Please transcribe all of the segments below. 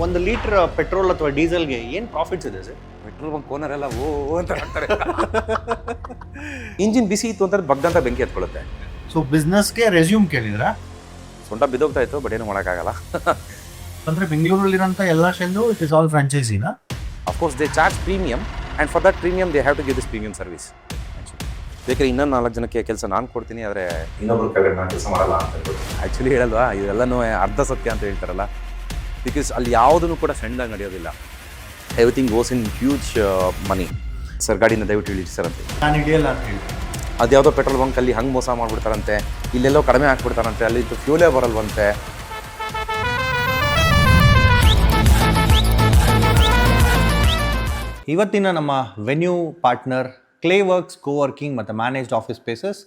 ಒಂದು litre petrol ಅಥವಾ ಡೀಸೆಲ್ಗೆ ಏನು ಪ್ರಾಫಿಟ್ಸ್ ಇದೆ ಸರ್? ಪೆಟ್ರೋಲ್ ಬಂಕ್ ಓನರ್ ಎಲ್ಲ ಓ ಅಂತ ಹೇಳ್ತಾರೆ. ಇಂಜಿನ್ ಬಿಸಿ ಇತ್ತು ಅಂತಂದ್ರೆ ಬಗ್ಗಂತ ಬೆಂಕಿ ಹತ್ಕೊಳ್ಳುತ್ತೆ. ಸೊ ಬಿಸ್ನೆಸ್ಗೆ ರೆಸ್ಯೂಮ್ ಕೇಳಿದ್ರಾ? ಸೊಂಟ ಬಿದ್ದೋಗ್ತಾ ಇತ್ತು, ಬಟ್ ಏನು ಮಾಡೋಕ್ಕಾಗಲ್ಲ. ಅಂದರೆ ಬೆಂಗಳೂರಲ್ಲಿರೋಂಥ ಎಲ್ಲ ಶೆಲ್ಲು ಇಟ್ ಇಸ್ ಆಲ್ ಫ್ರಾಂಚೈಸಿನಾ? Of course they charge premium and for that premium they have to give this premium service. ಬೇಕಾದ್ರೆ ಇನ್ನೊಂದು 4 ಜನಕ್ಕೆ ಕೆಲಸ ನಾನು ಕೊಡ್ತೀನಿ, ಆದರೆ ಇನ್ನೊಬ್ರು ಕೆಳಗಡೆ ನಾನು ಕೆಲಸ ಮಾಡಲ್ಲ ಅಂತ ಹೇಳ್ಬೋದು. ಆ್ಯಕ್ಚುಲಿ ಹೇಳಲ್ವಾ, ಇದೆಲ್ಲನೂ ಅರ್ಧ ಸತ್ಯ ಅಂತ ಹೇಳ್ತಾರಲ್ಲ. ಬಿಕಾಸ್ ಅಲ್ಲಿ ಯಾವುದೂ ಕೂಡ ಸಣ್ಣದಾಗಿ ನಡೆಯೋದಿಲ್ಲ. Everything goes in huge money. Sir ಗಾಡಿನ ದಯವಿಟ್ಟು ಇಳಿ ಸರ್ ಅಂತ ನಾನು ಹಿಡಿಯಲ್ಲ ಅಂತ ಹೇಳಿ ಅದ್ಯಾವುದೋ ಪೆಟ್ರೋಲ್ ಬಂಕಲ್ಲಿ ಹಂಗೆ ಮೋಸ ಮಾಡಿಬಿಡ್ತಾರಂತೆ, ಇಲ್ಲೆಲ್ಲೋ ಕಡಿಮೆ ಹಾಕ್ಬಿಡ್ತಾರಂತೆ, ಅಲ್ಲಿದ್ದು ಫ್ಯೂಲೇ ಬರಲ್ವಂತೆ. ಇವತ್ತಿನ ನಮ್ಮ ವೆನ್ಯೂ ಪಾರ್ಟ್ನರ್ ಕ್ಲೇವರ್ಕ್ಸ್ ಕೋವರ್ಕಿಂಗ್ ಮತ್ತು ಮ್ಯಾನೇಜ್ಡ್ ಆಫೀಸ್ ಸ್ಪೇಸಸ್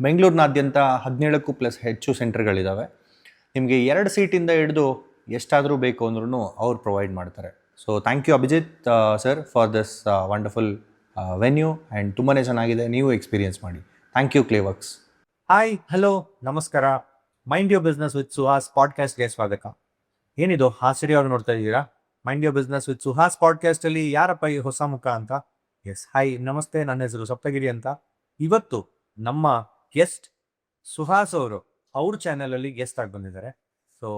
ಬೆಂಗಳೂರಿನಾದ್ಯಂತ 17ಕ್ಕೂ ಪ್ಲಸ್ ಹೆಚ್ಚು ಸೆಂಟರ್ಗಳಿದ್ದಾವೆ. ನಿಮಗೆ 2 ಸೀಟಿಂದ ಹಿಡಿದು ಎಷ್ಟಾದರೂ ಬೇಕು ಅಂದ್ರೂ ಅವ್ರು ಪ್ರೊವೈಡ್ ಮಾಡ್ತಾರೆ. So thank you Abhijith sir for this wonderful venue and ತುಂಬಾ ಚೆನ್ನಾಗಿದೆ, ನೀವು ಎಕ್ಸ್ಪೀರಿಯನ್ಸ್ ಮಾಡಿ. Thank you Clayworks. Hi, hello, ನಮಸ್ಕಾರ. Mind your business with Suhas ಪಾಡ್ಕಾಸ್ಟ್ಗೆ ಸ್ವಾಗತ. ಏನಿದು ಹಾಸಿರಿ ಅವ್ರು ನೋಡ್ತಾ ಇದ್ದೀರಾ? Mind your business with Suhas ಪಾಡ್ಕಾಸ್ಟಲ್ಲಿ ಯಾರಪ್ಪ ಈ ಹೊಸ ಮುಖ ಅಂತ? ಎಸ್, ಹಾಯ್, ನಮಸ್ತೆ, ನನ್ನ ಹೆಸರು ಸಪ್ತಗಿರಿ ಅಂತ. ಇವತ್ತು ನಮ್ಮ ಗೆಸ್ಟ್ ಸುಹಾಸ್ ಅವರು ಅವ್ರ ಚಾನಲಲ್ಲಿ ಗೆಸ್ಟ್ ಆಗಿ ಬಂದಿದ್ದಾರೆ. ಸೊ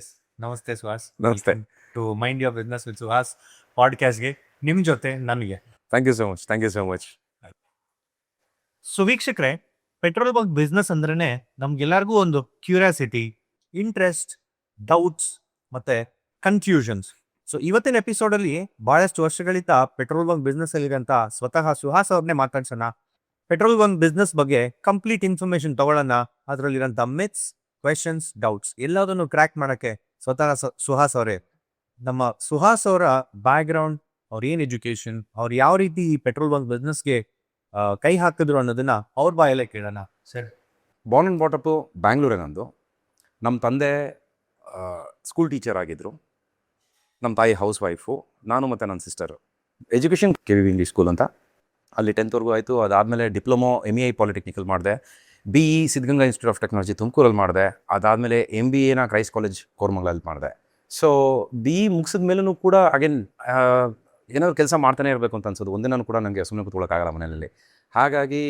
ಎಸ್, ನಮಸ್ತೆ ಸುಹಾಸ್. ನಮಸ್ತೆ to mind your business with Suhas ಪಾಡ್ಕಾಸ್ಟ್ಗೆ ನಿಮ್ಮ ಜೊತೆ ನನಗೆ. Thank you so much. So ವೀಕ್ಷಕರೇ, ಪೆಟ್ರೋಲ್ ಬಂಕ್ ಬಿಸ್ನೆಸ್ ಅಂದ್ರೇ ನಮ್ಗೆಲ್ಲರಿಗೂ ಒಂದು ಕ್ಯೂರಿಯಾಸಿಟಿ, ಇಂಟ್ರೆಸ್ಟ್, ಡೌಟ್ಸ್ ಮತ್ತು ಕನ್ಫ್ಯೂಷನ್ಸ್. ಸೊ ಇವತ್ತಿನ ಎಪಿಸೋಡಲ್ಲಿ ಭಾಳಷ್ಟು ವರ್ಷಗಳಿಂದ ಪೆಟ್ರೋಲ್ ಬಂಕ್ ಬಿಸ್ನೆಸ್ ಅಲ್ಲಿರೋಂಥ ಸ್ವತಃ ಸುಹಾಸ್ ಅವ್ರನ್ನೇ ಮಾತಾಡ್ಸೋಣ. ಪೆಟ್ರೋಲ್ ಬಂಕ್ ಬಿಸ್ನೆಸ್ ಬಗ್ಗೆ ಕಂಪ್ಲೀಟ್ ಇನ್ಫಾರ್ಮೇಶನ್ ತಗೊಳ್ಳೋಣ. ಅದರಲ್ಲಿರೋಂಥ ಮಿತ್ಸ್, ಕ್ವೆಶನ್ಸ್, ಡೌಟ್ಸ್ ಎಲ್ಲದನ್ನು ಕ್ರ್ಯಾಕ್ ಮಾಡೋಕ್ಕೆ ಸ್ವತಃ ಸುಹಾಸ್ ಅವರೇ. ನಮ್ಮ ಸುಹಾಸ್ ಅವರ ಬ್ಯಾಕ್ಗ್ರೌಂಡ್, ಅವ್ರ ಏನು ಎಜುಕೇಷನ್, ಅವ್ರು ಯಾವ ರೀತಿ ಈ ಪೆಟ್ರೋಲ್ ಬಂಕ್ ಬಿಸ್ನೆಸ್ಗೆ ಕೈ ಹಾಕಿದ್ರು ಅನ್ನೋದನ್ನ ಅವ್ರ ಬಾಯಲ್ಲೇ ಕೇಳೋಣ. ಸರ್, ಬಾರ್ನ್ ಆ್ಯಂಡ್ ಬಾಟಪ್ಪು ಬ್ಯಾಂಗ್ಳೂರೇ ನಂದು. ನಮ್ಮ ತಂದೆ ಸ್ಕೂಲ್ ಟೀಚರ್ ಆಗಿದ್ದರು, ನಮ್ಮ ತಾಯಿ ಹೌಸ್ ವೈಫು, ನಾನು ಮತ್ತು ನನ್ನ sister. Education KVV English school ಅಂತ, ಅಲ್ಲಿ 10th ಆಯಿತು. ಅದಾದಮೇಲೆ ಡಿಪ್ಲೊಮೊ MEI ಪಾಲಿಟೆಕ್ನಿಕಲ್ ಮಾಡಿದೆ. BE Siddaganga institute of technology ತುಮಕೂರಲ್ಲಿ ಮಾಡಿದೆ. ಅದಾದಮೇಲೆ MBAನ ಕ್ರೈಸ್ಟ್ ಕಾಲೇಜ್ ಕೋರಮಂಗಲಲ್ಲಿ ಮಾಡಿದೆ. ಸೊ BE ಮುಗಿಸಿದ ಮೇಲೂ ಕೂಡ ಅಗೇನ್ ಏನಾದ್ರು ಕೆಲಸ ಮಾಡ್ತಾನೆ ಇರಬೇಕು ಅಂತ ಅನ್ಸೋದು. ಒಂದಿನೂ ಕೂಡ ನನಗೆ ಸುಮ್ಮನೆ ಕೂತ್ಕೊಳ್ಳೋಕ್ಕಾಗಲ್ಲ ಮನೆಯಲ್ಲಿ. ಹಾಗಾಗಿ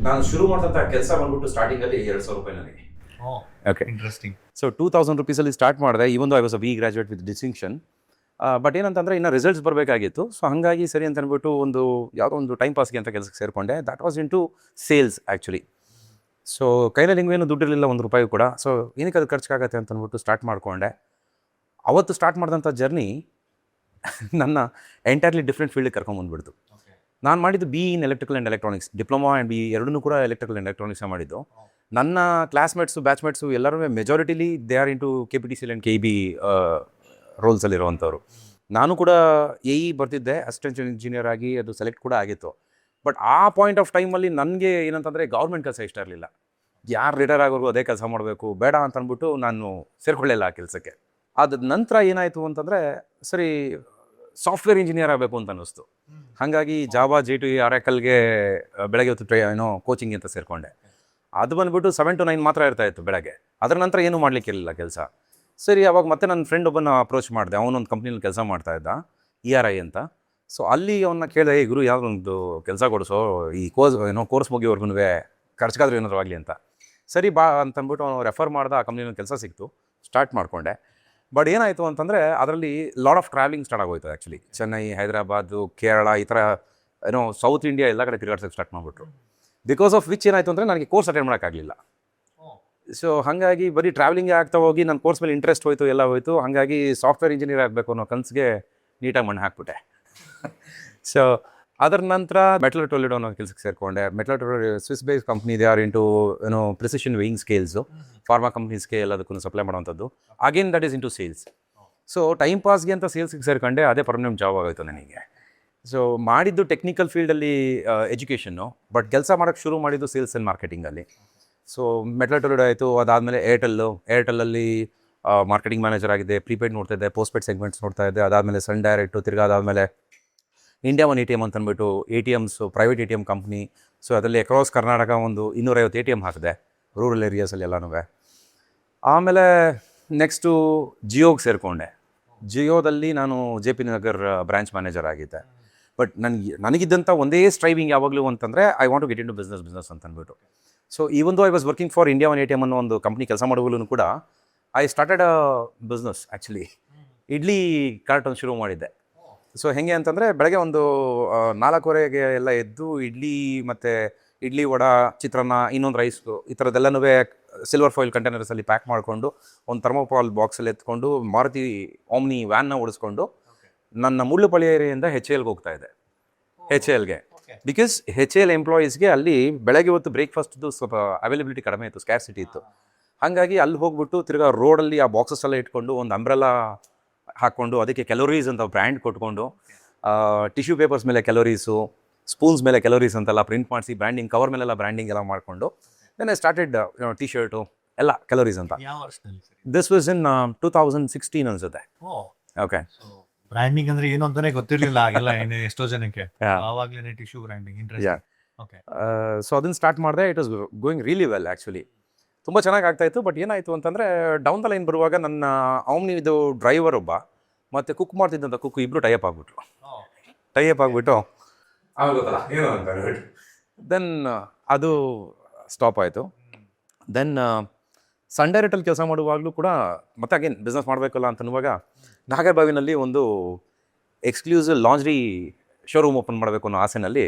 ನಾನು ಶುರು ಮಾಡಿದಂಥ ಕೆಲಸ ಬಂದ್ಬಿಟ್ಟು ಸ್ಟಾರ್ಟಿಂಗಲ್ಲಿ 2,000 ರೂಪಾಯಿ ನನಗೆ. Okay, interesting. ಸೊ 2,000 ರೂಪೀಸಲ್ಲಿ ಸ್ಟಾರ್ಟ್ ಮಾಡಿದೆ. ಇವೊಂದು I was a BE graduate with distinction. But ಏನಂತಂದರೆ ಇನ್ನು ರಿಸಲ್ಟ್ಸ್ ಬರಬೇಕಾಗಿತ್ತು. ಸೊ ಹಾಗಾಗಿ ಸರಿ ಅಂತ ಅಂದ್ಬಿಟ್ಟು ಯಾವುದೋ ಒಂದು ಟೈಮ್ ಪಾಸ್ಗೆ ಅಂತ ಕೆಲಸಕ್ಕೆ ಸೇರಿಕೊಂಡೆ. That was into sales actually. So ಕೈಯಲ್ಲಿ ಹಿಂಗೇನು ದುಡ್ಡಿರಲಿಲ್ಲ, 1 ರೂಪಾಯಿ ಕೂಡ. ಸೊ ಏನಕ್ಕೆ ಅದು ಖರ್ಚಾಗತ್ತೆ ಅಂತ ಅಂದ್ಬಿಟ್ಟು ಸ್ಟಾರ್ಟ್ ಮಾಡಿಕೊಂಡೆ. ಅವತ್ತು ಸ್ಟಾರ್ಟ್ ಮಾಡಿದಂಥ ಜರ್ನಿ ನನ್ನ ಎಂಟೈರ್ಲಿ ಡಿಫ್ರೆಂಟ್ ಫೀಲ್ಡಿಗೆ ಕರ್ಕೊಂಬಂದ್ಬಿಡ್ತು. ನಾನು ಮಾಡಿದ್ದು BE in electrical and electronics, diploma and BE ಎರಡನ್ನೂ ಕೂಡ ಎಲೆಕ್ಟ್ರಿಕಲ್ ಆ್ಯಂಡ್ ಎಲೆಕ್ಟ್ರಾನಿಕ್ಸ್ ಮಾಡಿದ್ದು. ನನ್ನ ಕ್ಲಾಸ್ಮೇಟ್ಸು, ಬ್ಯಾಚ್ಮೇಟ್ಸು ಎಲ್ಲರೂ ಮೆಜಾರಿಟಿಲಿ they are into KPTCL and KEB ರೋಲ್ಸಲ್ಲಿರುವಂಥವ್ರು. ನಾನು ಕೂಡ AE ಬರ್ತಿದ್ದೆ, ಅಸಿಸ್ಟೆಂಟ್ ಇಂಜಿನಿಯರ್ ಆಗಿ, ಅದು ಸೆಲೆಕ್ಟ್ ಕೂಡ ಆಗಿತ್ತು. ಬಟ್ ಆ ಪಾಯಿಂಟ್ ಆಫ್ ಟೈಮಲ್ಲಿ ನನಗೆ ಏನಂತಂದರೆ ಗೌರ್ಮೆಂಟ್ ಕೆಲಸ ಇಷ್ಟ ಇರಲಿಲ್ಲ. ಯಾರು ರಿಟೈರ್ ಆಗೋರ್ಗೂ ಅದೇ ಕೆಲಸ ಮಾಡಬೇಕು, ಬೇಡ ಅಂತ ಅಂದ್ಬಿಟ್ಟು ನಾನು ಸೇರ್ಕೊಳ್ಳಿಲ್ಲ ಆ ಕೆಲಸಕ್ಕೆ. ಅದ ನಂತರ ಏನಾಯಿತು ಅಂತಂದರೆ, ಸರಿ ಸಾಫ್ಟ್ವೇರ್ ಇಂಜಿನಿಯರ್ ಆಗಬೇಕು ಅಂತ ಅನ್ನಿಸ್ತು. ಹಾಗಾಗಿ ಜಾವಾ, J2E, ಆರಾಕಲ್ಗೆ ಬೆಳಗ್ಗೆ ಹೊತ್ತು ಕೋಚಿಂಗ್ ಅಂತ ಸೇರಿಕೊಂಡೆ. ಅದು ಬಂದುಬಿಟ್ಟು 7 to 9 ಮಾತ್ರ ಇರ್ತಾಯಿತ್ತು ಬೆಳಗ್ಗೆ. ಅದರ ನಂತರ ಏನೂ ಮಾಡಲಿಕ್ಕಿರಲಿಲ್ಲ ಕೆಲಸ. ಸರಿ, ಅವಾಗ ಮತ್ತೆ ನನ್ನ ಫ್ರೆಂಡ್ ಒಬ್ಬನ ಅಪ್ರೋಚ್ ಮಾಡಿದೆ. ಅವನೊಂದು ಕಂಪ್ನಿಯಲ್ಲಿ ಕೆಲಸ ಮಾಡ್ತಾಯಿದ್ದ, ERI ಅಂತ. ಸೊ ಅಲ್ಲಿ ಅವನ್ನ ಕೇಳಿದೆ, ಈ ಗುರು ಯಾವುದೊಂದು ಕೆಲಸ ಕೊಡಿಸೋ, ಈ ಕೋರ್ಸ್ ಮುಗಿಯೋರ್ಗು ಖರ್ಚಾದ್ರೂ ಏನಾದ್ರು ಆಗಲಿ ಅಂತ. ಸರಿ ಬಾ ಅಂತಂದ್ಬಿಟ್ಟು ಅವನು ರೆಫರ್ ಮಾಡ್ದೆ. ಆ ಕಂಪ್ನಿಯಲ್ಲಿ ಕೆಲಸ ಸಿಕ್ತು, ಸ್ಟಾರ್ಟ್ ಮಾಡಿಕೊಂಡೆ. ಬಟ್ ಏನಾಯಿತು ಅಂತಂದರೆ ಅದರಲ್ಲಿ ಲಾಟ್ ಆಫ್ ಟ್ರಾವೆಲಿಂಗ್ ಸ್ಟಾರ್ಟ್ ಆಗೋಯ್ತು ಆ್ಯಕ್ಚುಲಿ. ಚೆನ್ನೈ, ಹೈದರಾಬಾದು, ಕೇರಳ, ಈ ಥರ ಸೌತ್ ಇಂಡಿಯಾ ಎಲ್ಲ ಕಡೆ ತಿರುಗಾಡ್ಸೋಕ್ಕೆ ಸ್ಟಾರ್ಟ್ ಮಾಡಿಬಿಟ್ರು. ಬಿಕಾಸ್ ಆಫ್ ವಿಚ್ ಏನಾಯಿತು ಅಂದರೆ ನನಗೆ ಕೋರ್ಸ್ ಅಟೆಂಡ್ ಮಾಡೋಕ್ಕಾಗಲಿಲ್ಲ. ಸೊ ಹಾಗಾಗಿ ಬರೀ ಟ್ರಾವೆಲಿಂಗೇ ಆಗ್ತಾ ಹೋಗಿ ನನ್ನ ಕೋರ್ಸ್ ಮೇಲೆ ಇಂಟ್ರೆಸ್ಟ್ ಹೋಯಿತು, ಎಲ್ಲ ಹೋಯಿತು. ಹಾಗಾಗಿ ಸಾಫ್ಟ್ವೇರ್ ಇಂಜಿನಿಯರ್ ಆಗಬೇಕು ಅನ್ನೋ ಕನಸಿಗೆ ನೀಟಾಗಿ ಮಣ್ಣು ಹಾಕ್ಬಿಟ್ಟೆ. ಸೊ ಅದರ ನಂತರ ಮೆಟಲ್ ಟೊಲಿಡೋ ಅನ್ನೋ ಕೆಲಸಕ್ಕೆ ಸೇರಿಕೊಂಡೆ. Mettler Toledo Swiss base company, they are into precision weighing scales, pharma ಕಂಪ್ನೀಸ್ಗೆ ಎಲ್ಲದಕ್ಕೂ ಸಪ್ಲೈ ಮಾಡೋವಂಥದ್ದು. Again that is into sales. So time ಪಾಸ್ಗೆ ಅಂತ ಸೇಲ್ಸ್ಗೆ ಸೇರ್ಕೊಂಡೆ. ಅದೇ ಪರ್ಮನೆಂಟ್ ಜಾಬ್ ಆಗೋಯ್ತು ನನಗೆ. ಸೊ ಮಾಡಿದ್ದು ಟೆಕ್ನಿಕಲ್ ಫೀಲ್ಡಲ್ಲಿ ಎಜುಕೇಷನ್ನು, ಬಟ್ ಕೆಲಸ ಮಾಡೋಕ್ಕೆ ಶುರು ಮಾಡಿದ್ದು ಸೇಲ್ಸ್ ಆ್ಯಂಡ್ ಮಾರ್ಕೆಟಿಂಗಲ್ಲಿ. ಸೊ ಮೆಟಲ್ ಟೊಲಿಡೋ ಆಯಿತು. ಅದಾದಮೇಲೆ ಏರ್ಟೆಲ್ಲಲ್ಲಿ ಮಾರ್ಕೆಟಿಂಗ್ ಮ್ಯಾನೇಜರ್ ಆಗಿದೆ. ಪ್ರೀಪೇಯ್ಡ್ ನೋಡ್ತಾ ಇದ್ದೆ, ಪೋಸ್ಟ್ಪೇಯ್ಡ್ ಸೆಗ್ಮೆಂಟ್ಸ್ ನೋಡ್ತಾ ಇದ್ದೆ. ಅದಾದಮೇಲೆ ಸನ್ ಡೈರೆಕ್ಟು, ತಿರ್ಗಾ ಅದಾದಮೇಲೆ ಇಂಡಿಯಾ ಒನ್ ATM ಅಂತ ಅಂದ್ಬಿಟ್ಟು ATMs, private ATM company. So ಅದರಲ್ಲಿ ಅಕ್ರಾಸ್ ಕರ್ನಾಟಕ ಒಂದು 250 ATM ಹಾಕಿದೆ, ರೂರಲ್ ಏರಿಯಾಸಲ್ಲಿ ಎಲ್ಲನೂ. ಆಮೇಲೆ ನೆಕ್ಸ್ಟು ಜಿಯೋಗೆ ಸೇರಿಕೊಂಡೆ. ಜಿಯೋದಲ್ಲಿ ನಾನು ಜೆ ಪಿ ನಗರ್ ಬ್ರಾಂಚ್ ಮ್ಯಾನೇಜರ್ ಆಗಿದ್ದೆ. ಬಟ್ ನನಗಿದ್ದಂಥ ಒಂದೇ ಸ್ಟ್ರೈವಿಂಗ್ ಯಾವಾಗಲೂ ಅಂತಂದರೆ I want to get into business ಅಂತ ಅಂದ್ಬಿಟ್ಟು. So even though I was working for India One ATM ಅನ್ನೋ ಒಂದು ಕಂಪ್ನಿ ಕೆಲಸ ಮಾಡುವಾಗಲೂ ಕೂಡ I started a business actually. Idli ಕಾರ್ಟೊಂದು ಶುರು ಮಾಡಿದ್ದೆ. ಸೊ ಹೆಂಗೆ ಅಂತಂದರೆ ಬೆಳಗ್ಗೆ ಒಂದು 4:15 ಎಲ್ಲ ಎದ್ದು ಇಡ್ಲಿ ವಡ, ಚಿತ್ರಾನ್ನ, ಇನ್ನೊಂದು ರೈಸು ಈ ಥರದ್ದೆಲ್ಲನೂ ಸಿಲ್ವರ್ ಫಾಯಿಲ್ ಕಂಟೈನರ್ಸಲ್ಲಿ ಪ್ಯಾಕ್ ಮಾಡಿಕೊಂಡು ಒಂದು ಥರ್ಮೋಪಾಲ್ ಬಾಕ್ಸಲ್ಲಿ ಎತ್ಕೊಂಡು ಮಾರುತಿ ಓಮ್ನಿ ವ್ಯಾನ್ನ ಓಡಿಸ್ಕೊಂಡು ನನ್ನ ಮುಳ್ಳುಪಳಿಯರಿಂದ HALಗೆ ಹೋಗ್ತಾ ಇದ್ದೆ. HALಗೆ ಬಿಕಾಸ್ HAL ಎಂಪ್ಲಾಯೀಸ್ಗೆ ಅಲ್ಲಿ ಬೆಳಗ್ಗೆ ಹೊತ್ತು ಬ್ರೇಕ್ಫಾಸ್ಟ್ದು ಸ್ವಲ್ಪ ಅವೈಲಬಿಲಿಟಿ ಕಡಿಮೆ ಇತ್ತು, ಸ್ಕ್ಯಾರ್ಸಿಟಿ ಇತ್ತು. ಹಾಗಾಗಿ ಅಲ್ಲಿ ಹೋಗ್ಬಿಟ್ಟು ತಿರ್ಗಾ ರೋಡಲ್ಲಿ ಆ ಬಾಕ್ಸಸ್ ಎಲ್ಲ ಇಟ್ಕೊಂಡು ಒಂದು ಅಂಬ್ರೆಲಾ ಹಾಕ್ಕೊಂಡು ಅದಕ್ಕೆ ಕ್ಯಾಲೋರೀಸ್ ಅಂತ ಬ್ರ್ಯಾಂಡ್ ಕೊಟ್ಕೊಂಡು ಟಿಶ್ಯೂ ಪೇಪರ್ಸ್ ಮೇಲೆ ಕ್ಯಾಲೋರೀಸು, ಸ್ಪೂನ್ಸ್ ಮೇಲೆ ಕ್ಯಾಲೋರೀಸ್ ಅಂತೆಲ್ಲ ಪ್ರಿಂಟ್ ಮಾಡಿಸಿ ಬ್ರ್ಯಾಂಡಿಂಗ್, ಕವರ್ ಮೇಲೆಲ್ಲ ಬ್ರ್ಯಾಂಡಿಂಗ್ ಎಲ್ಲ ಮಾಡಿಕೊಂಡು ದೆನ್ ಐ ಸ್ಟಾರ್ಟೆಡ್ T-ಶರ್ಟು ಎಲ್ಲ ಕ್ಯಾಲೋರೀಸ್ ಅಂತ. ದಿಸ್ ವಾಸ್ ಇನ್ 2016 ಅನ್ಸುತ್ತೆ. ಓಕೆ. ಬ್ರ್ಯಾಂಡಿಂಗ್ ಅಂದ್ರೆ ಏನು ಅಂತಾನೆ ಗೊತ್ತಿರಲಿಲ್ಲ ಆಗೆಲ್ಲ ಎಷ್ಟೋ ಜನಕ್ಕೆ. ಆವಾಗಲೇ tissue branding interest. Okay. So ಅದನ್ನು ಸ್ಟಾರ್ಟ್ ಮಾಡಿದೆ. It was going really well actually. ತುಂಬ ಚೆನ್ನಾಗಿ ಆಗ್ತಾಯಿತ್ತು. ಬಟ್ ಏನಾಯಿತು ಅಂತಂದರೆ ಡೌನ್ ದ ಲೈನ್ ಬರುವಾಗ ನನ್ನ ಅವ್ನಿದು ಡ್ರೈವರ್ ಒಬ್ಬ ಮತ್ತು ಕುಕ್ ಮಾಡ್ತಿದ್ದಂಥ ಕುಕ್ ಇಬ್ಬರು ಟೈಅಪ್ ಆಗಿಬಿಟ್ರು. ಆಮೇಲೆ ಗೊತ್ತಲ್ಲ ಏನು ಅಂತ ದೆನ್ ಅದು ಸ್ಟಾಪ್ ಆಯಿತು. ದೆನ್ ಸನ್ ಡೈರೆಕ್ಟಲ್ಲಿ ಕೆಲಸ ಮಾಡುವಾಗಲೂ ಕೂಡ ಮತ್ತೆ ಅಗೇನ್ ಬಿಸ್ನೆಸ್ ಮಾಡಬೇಕಲ್ಲ ಅಂತನ್ನುವಾಗ ನಾಗರಬಾವಿನಲ್ಲಿ ಒಂದು ಎಕ್ಸ್ಕ್ಲೂಸಿವ್ ಲಾಂಜ್ರಿ ಶೋರೂಮ್ ಓಪನ್ ಮಾಡಬೇಕು ಅನ್ನೋ ಆಸೆನಲ್ಲಿ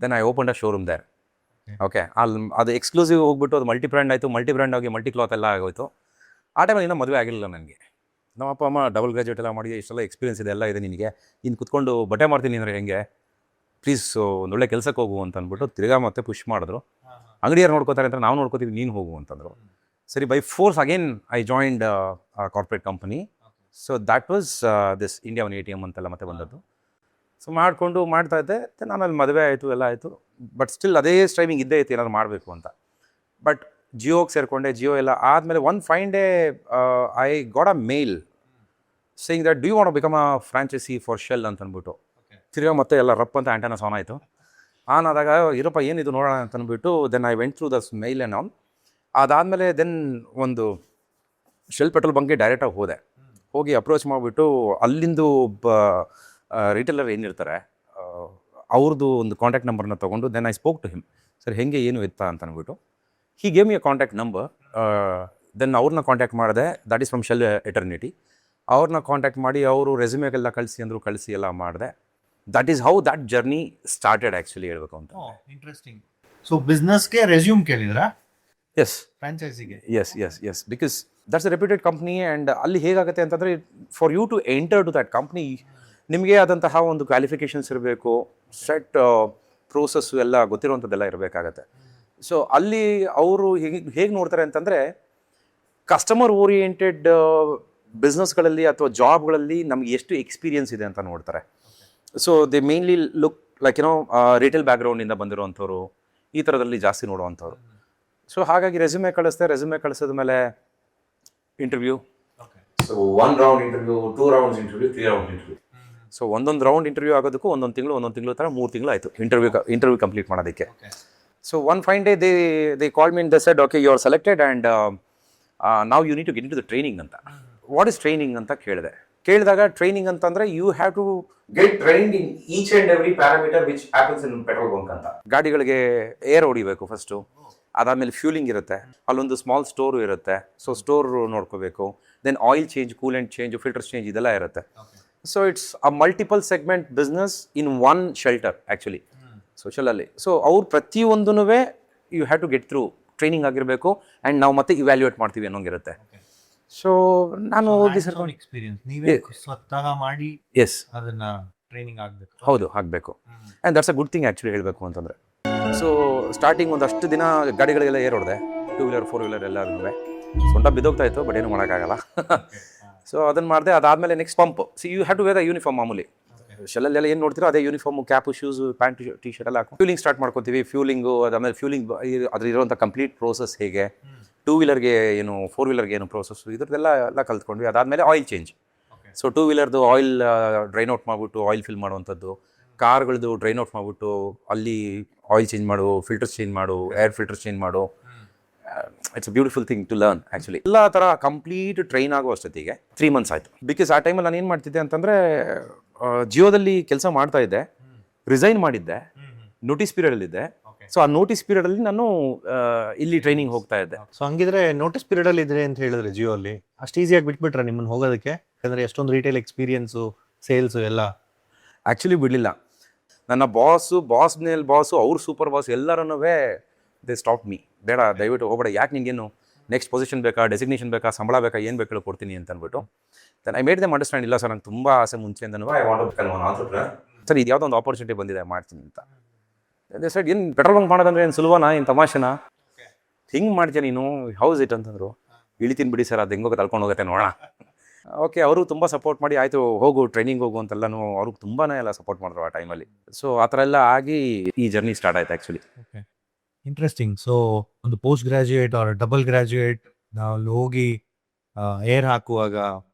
then I open a showroom there. Okay. ಅದು ಎಕ್ಸ್ಕ್ಲೂಸಿವ್ ಹೋಗ್ಬಿಟ್ಟು ಅದು ಮಲ್ಟಿ ಬ್ರ್ಯಾಂಡ್ ಆಯಿತು. ಮಲ್ಟಿ ಬ್ರ್ಯಾಂಡ್ ಆಗಿ ಮಲ್ಟಿ ಕ್ಲಾತ್ ಎಲ್ಲ ಆಗೋಯ್ತು. ಆ ಟೈಮಲ್ಲಿ ಇನ್ನೂ ಮದುವೆ ಆಗಿರಲಿಲ್ಲ ನನಗೆ. ನಮ್ಮ ಅಪ್ಪ ಅಮ್ಮ ಡಬಲ್ ಗ್ರಾಜುಯೇಟ್ ಎಲ್ಲ ಮಾಡಿ ಇಷ್ಟೆಲ್ಲ ಎಕ್ಸ್ಪೀರಿಯನ್ಸ್ ಇದೆ, ಎಲ್ಲ ಇದೆ ನಿನಗೆ, ಇನ್ನು ಕುತ್ಕೊಂಡು ಬಟ್ಟೆ ಮಾಡ್ತೀನಿ ಅಂದರೆ ಹೆಂಗೆ, ಪ್ಲೀಸ್ ಒಂದೊಳ್ಳೆ ಕೆಲಸಕ್ಕೆ ಹೋಗು ಅಂತ ಅಂದ್ಬಿಟ್ಟು ತಿರ್ಗಾ ಮತ್ತೆ ಪುಷ್ ಮಾಡಿದ್ರು. ಅಂಗಡಿಯಾರು ನೋಡ್ಕೋತಾರೆ ಅಂತ ನಾವು ನೋಡ್ಕೋತೀವಿ, ನೀನು ಹೋಗು ಅಂತಂದರು. ಸರಿ, by force again I joined corporate company. So that was this India One ATM ಅಂತೆಲ್ಲ ಮತ್ತೆ ಬಂದದ್ದು. ಸೊ ಮಾಡ್ತಾ ಇದ್ದೆ. ದೆನ್ ಆಮೇಲೆ ಮದುವೆ ಆಯಿತು, ಎಲ್ಲ ಆಯಿತು. ಬಟ್ ಸ್ಟಿಲ್ ಅದೇ ಸ್ಟ್ರೈವಿಂಗ್ ಇದ್ದೇ ಇತ್ತು ಏನಾದ್ರು ಮಾಡಬೇಕು ಅಂತ. ಬಟ್ ಜಿಯೋಗೆ ಸೇರಿಕೊಂಡೆ. ಜಿಯೋ ಎಲ್ಲ ಆದಮೇಲೆ one fine day I got a mail saying that do you want to become a franchisee for Shell ಅಂತ ಅಂದ್ಬಿಟ್ಟು. ತಿರ್ಗಾ ಮತ್ತೆ ಎಲ್ಲ ರಪ್ ಅಂತ ಆ್ಯಂಟನಸ್ ಆನ್ ಆಯಿತು. ಆನ್ ಆದಾಗ ಇರಪ್ಪ ಏನಿದು ನೋಡೋಣ ಅಂತ ಅಂದ್ಬಿಟ್ಟು then I went through this mail and on. ಅದಾದಮೇಲೆ ದೆನ್ ಒಂದು ಶೆಲ್ ಪೆಟ್ರೋಲ್ ಬಂಕ್ಗೆ ಡೈರೆಕ್ಟಾಗಿ ಹೋಗಿ ಅಪ್ರೋಚ್ ಮಾಡಿಬಿಟ್ಟು ಅಲ್ಲಿಂದು ರಿಟೇಲರ್ ಏನಿರ್ತಾರೆ ಅವ್ರದ್ದು ಒಂದು ಕಾಂಟ್ಯಾಕ್ಟ್ ನಂಬರ್ನ ತೊಗೊಂಡು then I spoke to him. Sir ಹೆಂಗೆ ಏನು ಇತ್ತಾ ಅಂತ ಅಂದ್ಬಿಟ್ಟು he gave me a contact number. Then ಅವ್ರನ್ನ ಕಾಂಟ್ಯಾಕ್ಟ್ ಮಾಡಿದೆ. That is from Shell eternity. ಅವ್ರನ್ನ ಕಾಂಟ್ಯಾಕ್ಟ್ ಮಾಡಿ ಅವರು ರೆಸ್ಯೂಮೆಗೆಲ್ಲ ಕಳಿಸಿ ಅಂದರು, ಕಳಿಸಿ ಎಲ್ಲ ಮಾಡಿದೆ. That is how that journey started actually ಹೇಳ್ಬೇಕು ಅಂತ. ಇಂಟ್ರೆಸ್ಟಿಂಗ್. ಸೊ ಬಿಸ್ನೆಸ್ಗೆ ರೆಸ್ಯೂಮ್ ಕೇಳಿದ್ರಾ? ಎಸ್. ಫ್ರಾಂಚೈಸಿಗೆ? Yes because that's a reputed company. And ಅಲ್ಲಿ ಹೇಗಾಗುತ್ತೆ ಅಂತಂದರೆ for you to enter to that company ನಿಮಗೆ ಆದಂತಹ ಒಂದು ಕ್ವಾಲಿಫಿಕೇಷನ್ಸ್ ಇರಬೇಕು, ಸೆಟ್ ಪ್ರೋಸೆಸ್ಸು ಎಲ್ಲ ಗೊತ್ತಿರುವಂಥದ್ದೆಲ್ಲ ಇರಬೇಕಾಗತ್ತೆ. ಸೊ ಅಲ್ಲಿ ಅವರು ಹೇಗೆ ನೋಡ್ತಾರೆ ಅಂತಂದರೆ ಕಸ್ಟಮರ್ ಓರಿಯೆಂಟೆಡ್ ಬಿಸ್ನೆಸ್ಗಳಲ್ಲಿ ಅಥವಾ ಜಾಬ್ಗಳಲ್ಲಿ ನಮ್ಗೆ ಎಷ್ಟು ಎಕ್ಸ್ಪೀರಿಯನ್ಸ್ ಇದೆ ಅಂತ ನೋಡ್ತಾರೆ. So they mainly look like retail ಬ್ಯಾಕ್ಗ್ರೌಂಡಿಂದ ಬಂದಿರೋವಂಥವ್ರು, ಈ ಥರದಲ್ಲಿ ಜಾಸ್ತಿ ನೋಡುವಂಥವ್ರು. ಸೊ ಹಾಗಾಗಿ ರೆಸ್ಯೂಮೆ ಕಳಿಸಿದ ಮೇಲೆ interview. So 1 round interview, 2 rounds interview, 3 round interview. So ಒಂದೊಂದು ರೌಂಡ್ ಇಂಟರ್ವ್ಯೂ ಆಗೋದಕ್ಕೂ ಒಂದೊಂದು ತಿಂಗಳು ಥರ 3 ತಿಂಗಳು ಆಯಿತು ಇಂಟರ್ವ್ಯೂ ಕಂಪ್ಲೀಟ್ ಮಾಡೋದಕ್ಕೆ. So one fine day they call me and they said okay you are selected and ನಾವು you need to get into the training ಅಂತ. ವಾಟ್ ಇಸ್ ಟ್ರೈನಿಂಗ್ ಅಂತ ಕೇಳಿದಾಗ ಟ್ರೈನಿಂಗ್ ಅಂತಂದರೆ you have to get trained in each and every parameter which happens in petrol bunk ಅಂತ. ಗಾಡಿಗಳಿಗೆ air ಹೊಡಿಬೇಕು first, ಅದಾದಮೇಲೆ fueling ಇರುತ್ತೆ, ಅಲ್ಲೊಂದು ಸ್ಮಾಲ್ ಸ್ಟೋರು ಇರುತ್ತೆ. ಸೊ ಸ್ಟೋರ್ ನೋಡ್ಕೋಬೇಕು. Then oil change, coolant change, filters change ಇದೆಲ್ಲ ಇರುತ್ತೆ. So it's a multiple segment business in one shelter actually ಸೋಷಲಲ್ಲಿ. ಸೊ ಅವ್ರು ಪ್ರತಿಯೊಂದೂ you have to get through training ಆಗಿರಬೇಕು ಆ್ಯಂಡ್ ನಾವು ಮತ್ತೆ ಇವ್ಯಾಲ್ಯೂಯೇಟ್ ಮಾಡ್ತೀವಿ ಅನ್ನೋಂಗಿರುತ್ತೆ. ಸೊ ನಾನು ಹೋಗಿ ಸರ್ ಎಕ್ಸ್ಪೀರಿಯನ್ಸ್ ನೀವೇ ಸ್ವತಃ ಮಾಡಿ ಎಸ್ ಅದನ್ನ ಟ್ರೈನಿಂಗ್ ಆಗಬೇಕು. ಹೌದು, ಆಗಬೇಕು. And that's a good thing actually ಹೇಳಬೇಕು ಅಂತಂದರೆ. ಸೊ ಸ್ಟಾರ್ಟಿಂಗ್ ಒಂದಷ್ಟು ದಿನ ಗಾಡಿಗಳಿಗೆಲ್ಲ ಏರ್ ಹೊಡೆದೆ, 2 ವೀಲರ್ 4 ವೀಲರ್ ಎಲ್ಲರೂ ಸೊಂಟ ಬಿದ್ದೋಗ್ತಾ ಇತ್ತು, ಬಟ್ ಏನು ಮಾಡೋಕ್ಕಾಗಲ್ಲ. ಸೊ ಅದನ್ನು ಮಾಡಿದೆ. ಅದಾದಮೇಲೆ next pump. See you have to wear a uniform. ಮಾಮೂಲಿ ಶೆಲ್ಲಲ್ಲೆಲ್ಲ ಏನು ನೋಡ್ತೀರೋ ಅದೇ uniform, cap, shoes, pant, T shirt ಎಲ್ಲ ಹಾಕಿ ಫ್ಯೂಲಿಂಗ್ ಸ್ಟಾರ್ಟ್ ಮಾಡ್ಕೊತೀವಿ. ಫ್ಯೂಲಿಂಗು, ಅದಾದಮೇಲೆ ಫ್ಯೂಲಿಂಗ್ ಅದ್ರ ಇರೋಂಥ ಕಂಪ್ಲೀಟ್ ಪ್ರೋಸೆಸ್ ಹೇಗೆ, 2 ವೀಲರ್ಗೆ ಏನು, 4 ವೀಲರ್ಗೆ ಏನು ಪ್ರೋಸೆಸ್ಸು, ಇದ್ರದ್ದೆಲ್ಲ ಕಲ್ತ್ಕೊಂಡ್ವಿ. ಅದಾದಮೇಲೆ ಆಯಿಲ್ ಚೇಂಜ್. ಸೊ 2 ವೀಲರ್ದು ಆಯಿಲ್ ಡ್ರೈನ್ ಔಟ್ ಮಾಡಿಬಿಟ್ಟು ಆಯಿಲ್ ಫಿಲ್ ಮಾಡುವಂಥದ್ದು, ಕಾರ್ಗಳದ್ದು ಡ್ರೈನ್ ಔಟ್ ಮಾಡಿಬಿಟ್ಟು ಅಲ್ಲಿ ಆಯಿಲ್ ಚೇಂಜ್ ಮಾಡು, ಫಿಲ್ಟರ್ಸ್ ಚೇಂಜ್ ಮಾಡು, ಏರ್ ಫಿಲ್ಟರ್ಸ್ ಚೇಂಜ್ ಮಾಡು, it's a beautiful thing to learn actually. ಎಲ್ಲ ಥರ ಕಂಪ್ಲೀಟ್ ಟ್ರೈನ್ ಆಗೋ ಅಷ್ಟೊತ್ತಿಗೆ 3 months ಆಯಿತು. ಬಿಕಾಸ್ ಆ ಟೈಮಲ್ಲಿ ನಾನು ಏನು ಮಾಡ್ತಿದ್ದೆ ಅಂತಂದರೆ ಜಿಯೋದಲ್ಲಿ ಕೆಲಸ ಮಾಡ್ತಾ ಇದ್ದೆ, ರಿಸೈನ್ ಮಾಡಿದ್ದೆ, ನೋಟಿಸ್ ಪೀರಿಯಡಲ್ಲಿದ್ದೆ. ಸೊ ಆ ನೋಟಿಸ್ ಪೀರಿಯಡಲ್ಲಿ ನಾನು ಇಲ್ಲಿ ಟ್ರೈನಿಂಗ್ ಹೋಗ್ತಾ ಇದ್ದೆ. ಸೊ ಹಂಗಿದ್ರೆ ನೋಟಿಸ್ ಪೀರಿಯಡ್ ಅಲ್ಲಿ ಇದ್ರೆ ಅಂತ ಹೇಳಿದ್ರೆ ಜಿಯೋ ಅಲ್ಲಿ ಅಷ್ಟು ಈಸಿಯಾಗಿ ಬಿಟ್ಬಿಟ್ರೆ ನಿಮ್ಮನ್ನು ಹೋಗೋದಕ್ಕೆ? ಯಾಕಂದ್ರೆ ಎಷ್ಟೊಂದು ರಿಟೇಲ್ ಎಕ್ಸ್ಪೀರಿಯನ್ಸು, ಸೇಲ್ಸು ಎಲ್ಲ. ಆ್ಯಕ್ಚುಲಿ ಬಿಡಲಿಲ್ಲ. ನನ್ನ ಬಾಸ್ ಮೇಲೆ ಬಾಸು, ಅವ್ರ ಸೂಪರ್ ಬಾಸ್ ಎಲ್ಲರನ್ನೂ ದೇ ಸ್ಟಾಪ್ ಮೀ. ಬೇಡ, ದಯವಿಟ್ಟು ಹೋಗ್ಬೇಡ, ಯಾಕೆ ನಿಂಗೇನು ನೆಕ್ಸ್ಟ್ ಪೊಸಿಷನ್ ಬೇಕಾ, ಡೆಸಿಗ್ನೇಷನ್ ಬೇಕಾ, ಸಂಬಳ ಬೇಕಾ, ಏನು ಬೇಕು ಕೊಡ್ತೀನಿ ಅಂತ ಅಂದ್ಬಿಟ್ಟು then I made them understand. ಇಲ್ಲ ಸರ್, ನಂಗೆ ತುಂಬ ಆಸೆ ಮುಂಚೆಯಿಂದನೂ ಸರ್ ಇದು ಯಾವುದೋ ಒಂದು ಆಪರ್ಚುನಿಟಿ ಬಂದಿದೆ ಮಾಡ್ತೀನಿ ಅಂತ. ಅದೇ ಸರ್, ಏನು ಪೆಟ್ರೋಲ್ ಬಂಕ್ ಮಾಡೋದಂದ್ರೆ ಏನು ಸುಲಭನಾ, ಏನು ತಮಾಷೆನಾ, ಹಿಂಗೆ ಮಾಡ್ತೀಯ ನೀನು, ಹೌಸ್ ಇಟ್ ಅಂತಂದರು. ಇಳಿತೀನಿ ಬಿಡಿ ಸರ್, ಅದು ಹೆಂಗೋಗಿ ತಳ್ಕೊಂಡು ಹೋಗುತ್ತೆ ನೋಡೋಣ. ಓಕೆ, ಅವರು ತುಂಬ ಸಪೋರ್ಟ್ ಮಾಡಿ ಆಯಿತು ಹೋಗು ಟ್ರೈನಿಂಗ್ ಹೋಗು ಅಂತೆಲ್ಲನೂ ಅವ್ರಿಗೆ ತುಂಬಾ ಎಲ್ಲ ಸಪೋರ್ಟ್ ಮಾಡಿದ್ರು ಆ ಟೈಮಲ್ಲಿ. ಸೊ ಆ ಥರ ಎಲ್ಲ ಆಗಿ ಈ ಜರ್ನಿ ಸ್ಟಾರ್ಟ್ ಆಯ್ತು ಆ್ಯಕ್ಚುಲಿ. Okay, interesting. ಸೊ ಒಂದು post graduate or double graduate ನಾವು ಹೋಗಿ ಏರ್ ಹಾಕುವಾಗ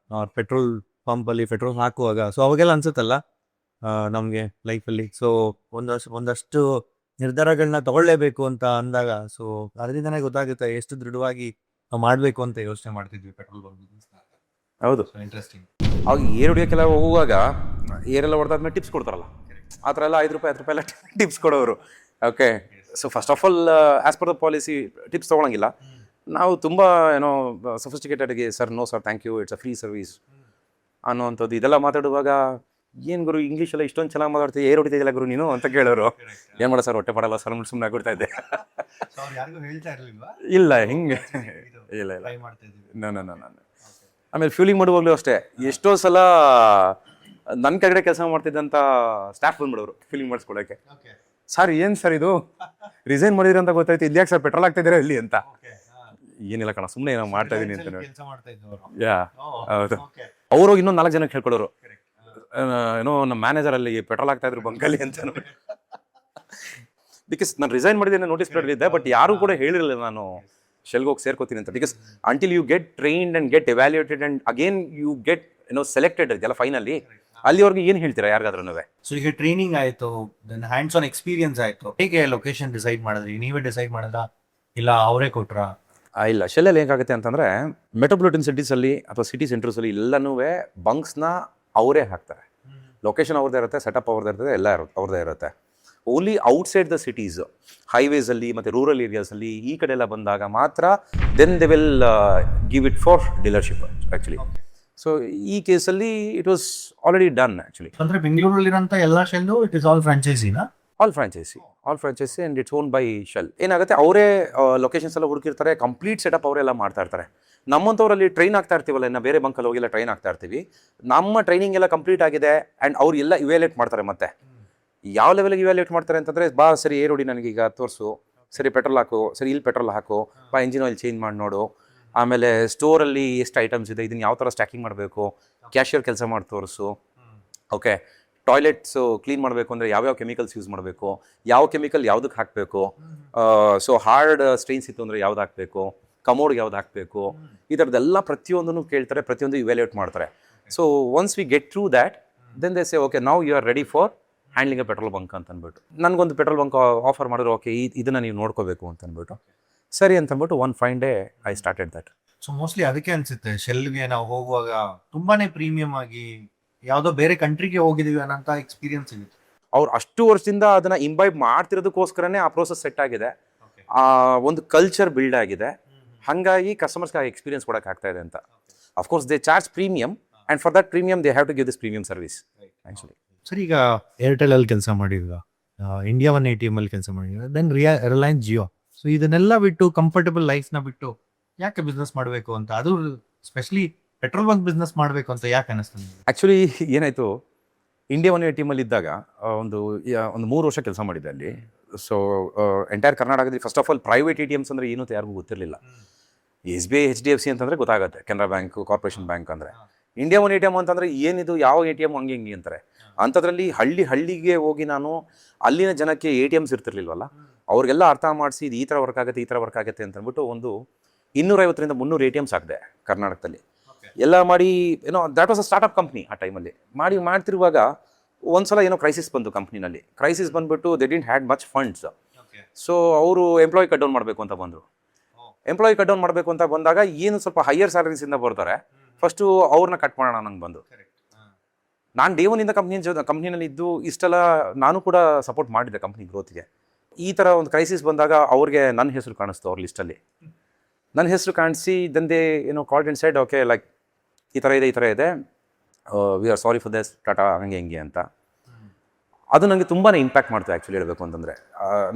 ಪೆಟ್ರೋಲ್ ಪಂಪಲ್ಲಿ ಪೆಟ್ರೋಲ್ ಹಾಕುವಾಗ ಸೊ ಅವಾಗೆಲ್ಲ ಅನ್ಸುತ್ತಲ್ಲ ನಮಗೆ ಲೈಫಲ್ಲಿ. ಸೊ ಒಂದಷ್ಟು ನಿರ್ಧಾರಗಳನ್ನ ತಗೊಳ್ಳೇಬೇಕು ಅಂತ ಅಂದಾಗ ಸೊ ಅದರಿಂದನೇ ಗೊತ್ತಾಗುತ್ತೆ ಎಷ್ಟು ದೃಢವಾಗಿ ನಾವು ಮಾಡಬೇಕು ಅಂತ ಯೋಚನೆ ಮಾಡ್ತಿದ್ವಿ ಪೆಟ್ರೋಲ್ ಬಂಕ್. ಹೌದು, ಇಂಟ್ರೆಸ್ಟಿಂಗ್. ಅವಾಗ ಏರ್ ಹೊಡಿಯೋಕ್ಕೆಲ್ಲ ಹೋಗುವಾಗ ಏರೆಲ್ಲ ಹೊಡೆದಾದ್ಮೇಲೆ ಟಿಪ್ಸ್ ಕೊಡ್ತಾರಲ್ಲ, ಆ ಥರ ಎಲ್ಲ 5 ರೂಪಾಯಿ 10 ರೂಪಾಯಿ ಎಲ್ಲ ಟಿಪ್ಸ್ ಕೊಡೋರು. Okay, so first of all as per the policy tips ತೊಗೊಳಂಗಿಲ್ಲ. ನಾವು ತುಂಬ ಏನೋ ಸಫಿಸ್ಟಿಕೇಟೆಡ್ಗೆ sir no sir thank you it's a free service ಅನ್ನೋವಂಥದ್ದು ಇದೆಲ್ಲ ಮಾತಾಡುವಾಗ ಏನು ಗುರು ಇಂಗ್ಲೀಷೆಲ್ಲ ಇಷ್ಟೊಂದು ಚೆನ್ನಾಗಿ ಮಾತಾಡ್ತೀವಿ, ಏರ್ ಹೊಡಿತಿದ್ದಿಲ್ಲ ಗುರು ನೀನು ಅಂತ ಕೇಳೋರು. ಏನು ಮಾಡೋ ಸರ್, ಹೊಟ್ಟೆ ಪಡಲ್ಲ ಸರ್, ಸುಮ್ಮನೆ ಆಗ್ಬಿಡ್ತಾ ಇದ್ದೆ. ಇಲ್ಲ ಹಿಂಗೆ ಇಲ್ಲ ನಾನು ಆಮೇಲೆ ಫ್ಯೂಲಿಂಗ್ ಮಾಡುವಾಗಲೂ ಅಷ್ಟೇ ಎಷ್ಟೋ ಸಲ ನನ್ನ ಕೆಳಗಡೆ ಕೆಲಸ ಮಾಡ್ತಿದ್ದಂಥ ಸ್ಟಾಫ್ ಬಂದ್ಬಿಡೋರು ಫೀಲಿಂಗ್ ಮಾಡಿಸ್ಕೊಳಕ್ಕೆ. ಸರ್ ಏನು ಸರ್ ಇದು ರಿಸೈನ್ ಮಾಡಿದ್ರಿ ಅಂತ ಗೊತ್ತಾಯ್ತು, ಇಲ್ಲಿ ಯಾಕೆ ಸರ್ ಪೆಟ್ರೋಲ್ ಆಗ್ತಿದ್ದೀರಾ ಇಲ್ಲಿ ಅಂತ. ಏನಿಲ್ಲ ಕಣ, ಸುಮ್ಮನೆ ಏನೋ ಮಾಡ್ತಾ ಇದೀನಿ ಅಂತ. ಯಾ ಹೌದು, ಅವರು ಇನ್ನೊಂದು 4 ಜನಕ್ಕೆ ಹೇಳ್ಕೊಡೋರು, ಏನೋ ನಮ್ಮ ಮ್ಯಾನೇಜರ್ ಅಲ್ಲಿ ಪೆಟ್ರೋಲ್ ಆಗ್ತಾ ಇದ್ರು ಬಂಕಲ್ಲಿ ಅಂತ. ಬಿಕಾಸ್ ನಾನು ರಿಸೈನ್ ಮಾಡಿದ್ದೀನಿ ನೋಟಿಸ್ ಪೀರಿಯಡ್ ಇದ್ದೆ, ಬಟ್ ಯಾರು ಕೂಡ ಹೇಳಿರಲಿಲ್ಲ ನಾನು ಶೆಲ್ಗೆ ಹೋಗಿ ಸೇರ್ಕೋತೀನಿ ಅಂತ. Because until you get trained and get evaluated and again you get selected ಇದೆಲ್ಲ ಫೈನಲಿ, ಅಲ್ಲಿವರೆಗೆ ಏನು ಹೇಳ್ತೀರಾ ಯಾರಿಗಾದ್ರೂ? ಸೊ ಈಗ ಟ್ರೈನಿಂಗ್ ಆಯ್ತು, ದೆನ್ ಹ್ಯಾಂಡ್ಸ್ ಆನ್ ಎಕ್ಸ್ಪೀರಿಯನ್ಸ್ ಆಯ್ತು, ಹೇಗೆ ಲೊಕೇಶನ್ ಡಿಸೈಡ್ ಮಾಡಿದ್ರಿ? ನೀವೇ ಡಿಸೈಡ್ ಮಾಡಿದ್ರಾ ಇಲ್ಲ ಅವರೇ ಕೊಟ್ರಾ? ಇಲ್ಲ, ಶೆಲ್ಲಲ್ಲಿ ಹೇಗಾಗುತ್ತೆ ಅಂತಂದರೆ ಮೆಟ್ರೋಪಾಲಿಟನ್ ಸಿಟೀಸಲ್ಲಿ ಅಥವಾ ಸಿಟಿ ಸೆಂಟರ್ಸಲ್ಲಿ ಎಲ್ಲನೂ ಬಂಕ್ಸ್ನ ಅವರೇ ಹಾಕ್ತಾರೆ. ಲೊಕೇಶನ್ ಅವ್ರದ್ದೇ ಇರುತ್ತೆ, ಸೆಟಪ್ ಅವ್ರದ್ದೇ ಇರ್ತದೆ, ಎಲ್ಲ ಅವ್ರದ್ದೇ ಇರುತ್ತೆ. ಓನ್ಲಿ ಔಟ್ಸೈಡ್ ದ ಸಿಟೀಸ್, ಹೈವೇಸಲ್ಲಿ ಮತ್ತು ರೂರಲ್ ಏರಿಯಾಸಲ್ಲಿ ಈ ಕಡೆ ಎಲ್ಲ ಬಂದಾಗ ಮಾತ್ರ then they will give it for dealership actually. So ಈ ಕೇಸಲ್ಲಿ it was already done actually. ಅಂದರೆ ಬೆಂಗಳೂರಲ್ಲಿರೋಂಥ ಎಲ್ಲ ಶೆಲ್ಲು ಇಟ್ ಇಸ್ ಆಲ್ ಫ್ರಾಂಚೈಸಿನಾ? All franchise and it's own by Shell. ಏನಾಗುತ್ತೆ, ಅವರೇ ಲೊಕೇಶನ್ಸ್ ಎಲ್ಲ ಹುಡುಕಿರ್ತಾರೆ, ಕಂಪ್ಲೀಟ್ ಸೆಟಪ್ ಅವರೆಲ್ಲ ಮಾಡ್ತಾ ಇರ್ತಾರೆ. ನಮ್ಮಂಥವ್ರಲ್ಲಿ ಟ್ರೈನ್ ಆಗ್ತಾ ಇರ್ತೀವಲ್ಲ, ಇನ್ನು ಬೇರೆ ಬಂಕಲ್ಲಿ ಹೋಗಿಲ್ಲ ಟ್ರೈನ್ ಆಗ್ತಾ ಇರ್ತೀವಿ, ನಮ್ಮ ಟ್ರೈನಿಂಗ್ ಎಲ್ಲ ಕಂಪ್ಲೀಟ್ ಆಗಿದೆ ಆ್ಯಂಡ್ ಅವ್ರು ಎಲ್ಲ ಇವ್ಯಾಲ್ಯೂಟ್ ಮಾಡ್ತಾರೆ. ಮತ್ತೆ ಯಾವ ಲೆವೆಲ್ಗೆ ಇವ್ಯಾಲ್ಯೂಟ್ ಮಾಡ್ತಾರೆ ಅಂತಂದರೆ, ಬಾ ಸರಿ ಏರ್ ಹೊಡಿ ನನಗೀಗ ತೋರಿಸು, ಸರಿ ಪೆಟ್ರೋಲ್ ಹಾಕು, ಸರಿ ಇಲ್ಲಿ ಪೆಟ್ರೋಲ್ ಹಾಕು, ಬಾ ಇಂಜಿನ್ ಆಯಿಲ್ ಚೇಂಜ್ ಮಾಡಿ ನೋಡು, ಆಮೇಲೆ ಸ್ಟೋರಲ್ಲಿ ಎಷ್ಟು ಐಟಮ್ಸ್ ಇದೆ, ಇದನ್ನು ಯಾವ ಥರ ಸ್ಟ್ಯಾಕಿಂಗ್ ಮಾಡಬೇಕು, ಕ್ಯಾಶಿಯರ್ ಕೆಲಸ ಮಾಡಿ ತೋರಿಸು. ಓಕೆ, ಟಾಯ್ಲೆಟ್ಸು ಕ್ಲೀನ್ ಮಾಡಬೇಕು ಅಂದರೆ ಯಾವ್ಯಾವ ಕೆಮಿಕಲ್ಸ್ ಯೂಸ್ ಮಾಡಬೇಕು, ಯಾವ ಕೆಮಿಕಲ್ ಯಾವುದಕ್ಕೆ ಹಾಕಬೇಕು, ಸೊ ಹಾರ್ಡ್ ಸ್ಟ್ರೈನ್ಸ್ ಇತ್ತು ಅಂದರೆ ಯಾವ್ದು ಹಾಕಬೇಕು, ಕಮೋಡ್ಗೆ ಯಾವ್ದು ಹಾಕಬೇಕು, ಈ ಥರದ್ದೆಲ್ಲ ಪ್ರತಿಯೊಂದನ್ನು ಕೇಳ್ತಾರೆ, ಪ್ರತಿಯೊಂದು ಇವ್ಯಾಲ್ಯೂಟ್ ಮಾಡ್ತಾರೆ. So once we get through that then they say okay now you are ready for handling a petrol bunk ಅಂತ ಅಂದ್ಬಿಟ್ಟು. ನನಗೊಂದು ಪೆಟ್ರೋಲ್ ಬಂಕ್ ಆಫರ್ ಮಾಡಿದ್ರು, ಓಕೆ ಇದನ್ನು ನೀವು ನೋಡ್ಕೋಬೇಕು ಅಂತ ಅಂದ್ಬಿಟ್ಟು ಸರಿ ಅಂತ ಅಂದ್ಬಿಟ್ಟು one fine day I started that. So mostly ಅದಕ್ಕೆ ಅನ್ಸುತ್ತೆ ಶೆಲ್ಗೆ ನಾವು ಹೋಗುವಾಗ ತುಂಬಾನೇ ಪ್ರೀಮಿಯಂ ಆಗಿ ಯಾವುದೋ ಬೇರೆ ಕಂಟ್ರಿಗೆ ಹೋಗಿದೀವಿ ಅನ್ನೋಂಥ ಎಕ್ಸ್ಪೀರಿಯನ್ಸ್ ಸಿಗುತ್ತೆ. ಅವ್ರು ಅಷ್ಟು ವರ್ಷದಿಂದ ಅದನ್ನು ಇಂಬೈಬ್ ಮಾಡ್ತಿರೋದಕ್ಕೋಸ್ಕರನೇ ಆ ಪ್ರೋಸೆಸ್ ಸೆಟ್ ಆಗಿದೆ, ಒಂದು ಕಲ್ಚರ್ ಬಿಲ್ಡ್ ಆಗಿದೆ, ಹಾಗಾಗಿ ಕಸ್ಟಮರ್ಸ್ಗೆ ಆ ಎಕ್ಸ್ಪೀರಿಯನ್ಸ್ ಕೊಡೋಕೆ ಆಗ್ತಾ ಇದೆ ಅಂತ. Of course they charge premium and for that premium they have to give this premium service actually. Sir ಈಗ ಏರ್ಟೆಲ್ ಅಲ್ಲಿ ಕೆಲಸ ಮಾಡಿದ್ವಿ, ಇಂಡಿಯಾ ಒನ್ ATM ಅಲ್ಲಿ ಕೆಲಸ ಮಾಡಿದ್ವಿ, ದೆನ್ ರಿಲಯನ್ಸ್ ಜಿಯೋ. ಸೊ ಇದನ್ನೆಲ್ಲ ಬಿಟ್ಟು ಕಂಫರ್ಟಬಲ್ ಲೈಫ್ನ ಬಿಟ್ಟು ಯಾಕೆ ಬಿಸ್ನೆಸ್ ಮಾಡಬೇಕು ಅಂತ, ಅದು ಸ್ಪೆಷಲಿ ಪೆಟ್ರೋಲ್ ಬಂಕ್ ಬಿಸ್ನೆಸ್ ಮಾಡಬೇಕು ಅಂತ ಯಾಕೆ ಅನಿಸ್ತದೆ? ಆ್ಯಕ್ಚುಲಿ ಏನಾಯಿತು, ಇಂಡಿಯಾ ಒನ್ ATM ಅಲ್ಲಿ ಇದ್ದಾಗ ಒಂದು 3 ವರ್ಷ ಕೆಲಸ ಮಾಡಿದ್ದೆ ಅಲ್ಲಿ. ಸೊ ಎಂಟೈರ್ ಕರ್ನಾಟಕದಲ್ಲಿ first of all private ATMs ಅಂದರೆ ಏನು ಅಂತ ಯಾರಿಗೂ ಗೊತ್ತಿರಲಿಲ್ಲ. SBI HDFC ಅಂತಂದರೆ ಗೊತ್ತಾಗುತ್ತೆ, ಕೆನರಾ ಬ್ಯಾಂಕ್, ಕಾರ್ಪೊರೇಷನ್ ಬ್ಯಾಂಕ್ ಅಂದರೆ. ಇಂಡಿಯಾ ಒನ್ ATM ಅಂತಂದರೆ ಏನಿದು, ಯಾವ ATM ಹಂಗೆ ಹಿಂಗೆ ಅಂತಾರೆ. ಅಂಥದ್ರಲ್ಲಿ ಹಳ್ಳಿಗೆ ಹೋಗಿ ನಾನು ಅಲ್ಲಿನ ಜನಕ್ಕೆ ATMs ಇರ್ತಿರ್ಲಿಲ್ವಲ್ಲ, ಅವ್ರಿಗೆಲ್ಲ ಅರ್ಥ ಮಾಡಿಸಿ ಇದು ಈ ಥರ ವರ್ಕ್ ಆಗುತ್ತೆ, ಈ ಥರ ವರ್ಕ್ ಆಗುತ್ತೆ ಅಂತ ಅಂದ್ಬಿಟ್ಟು ಒಂದು 250ರಿಂದ 300 ATMs ಆಗಿದೆ ಕರ್ನಾಟಕದಲ್ಲಿ. ಎಲ್ಲ ಮಾಡಿ ಏನೋ that was a startup company ಆ ಟೈಮಲ್ಲಿ ಮಾಡ್ತಿರುವಾಗ ಒಂದ್ಸಲ ಏನೋ ಕ್ರೈಸಿಸ್ ಬಂತು ಕಂಪ್ನಿನಲ್ಲಿ. ಕ್ರೈಸಿಸ್ ಬಂದುಬಿಟ್ಟು they didn't had much funds. So ಅವರು ಎಂಪ್ಲಾಯ್ ಕಟ್ ಡೌನ್ ಮಾಡಬೇಕು ಅಂತ ಬಂದರು. ಎಂಪ್ಲಾಯಿ ಕಟ್ ಡೌನ್ ಮಾಡಬೇಕು ಅಂತ ಬಂದಾಗ ಏನು ಸ್ವಲ್ಪ ಹೈಯರ್ ಸ್ಯಾಲರೀಸಿಂದ ಬರ್ತಾರೆ, ಫಸ್ಟು ಅವ್ರನ್ನ ಕಟ್ ಮಾಡೋಣ ನಂಗೆ ಬಂದು. ನಾನು ಡೇ ಒನ್ನಿಂದ ಕಂಪ್ನಿನಲ್ಲಿ ಇದ್ದು ಇಷ್ಟೆಲ್ಲ ನಾನು ಕೂಡ ಸಪೋರ್ಟ್ ಮಾಡಿದ್ದೆ ಕಂಪ್ನಿ ಗ್ರೋತ್ಗೆ. ಈ ಥರ ಒಂದು ಕ್ರೈಸಿಸ್ ಬಂದಾಗ ಅವ್ರಿಗೆ ನನ್ನ ಹೆಸರು ಕಾಣಿಸ್ತು ಅವ್ರ ಲಿಸ್ಟಲ್ಲಿ. ನನ್ನ ಹೆಸರು ಕಾಣಿಸಿ ದಂದೆ called and said okay like ಈ ಥರ ಇದೆ, we are sorry for this, ಟಾಟಾ ಹಂಗೆ ಹಿಂಗೆ ಅಂತ. ಅದು ನನಗೆ ತುಂಬಾ ಇಂಪ್ಯಾಕ್ಟ್ ಮಾಡ್ತು ಆ್ಯಕ್ಚುಲಿ ಹೇಳಬೇಕು ಅಂತಂದರೆ.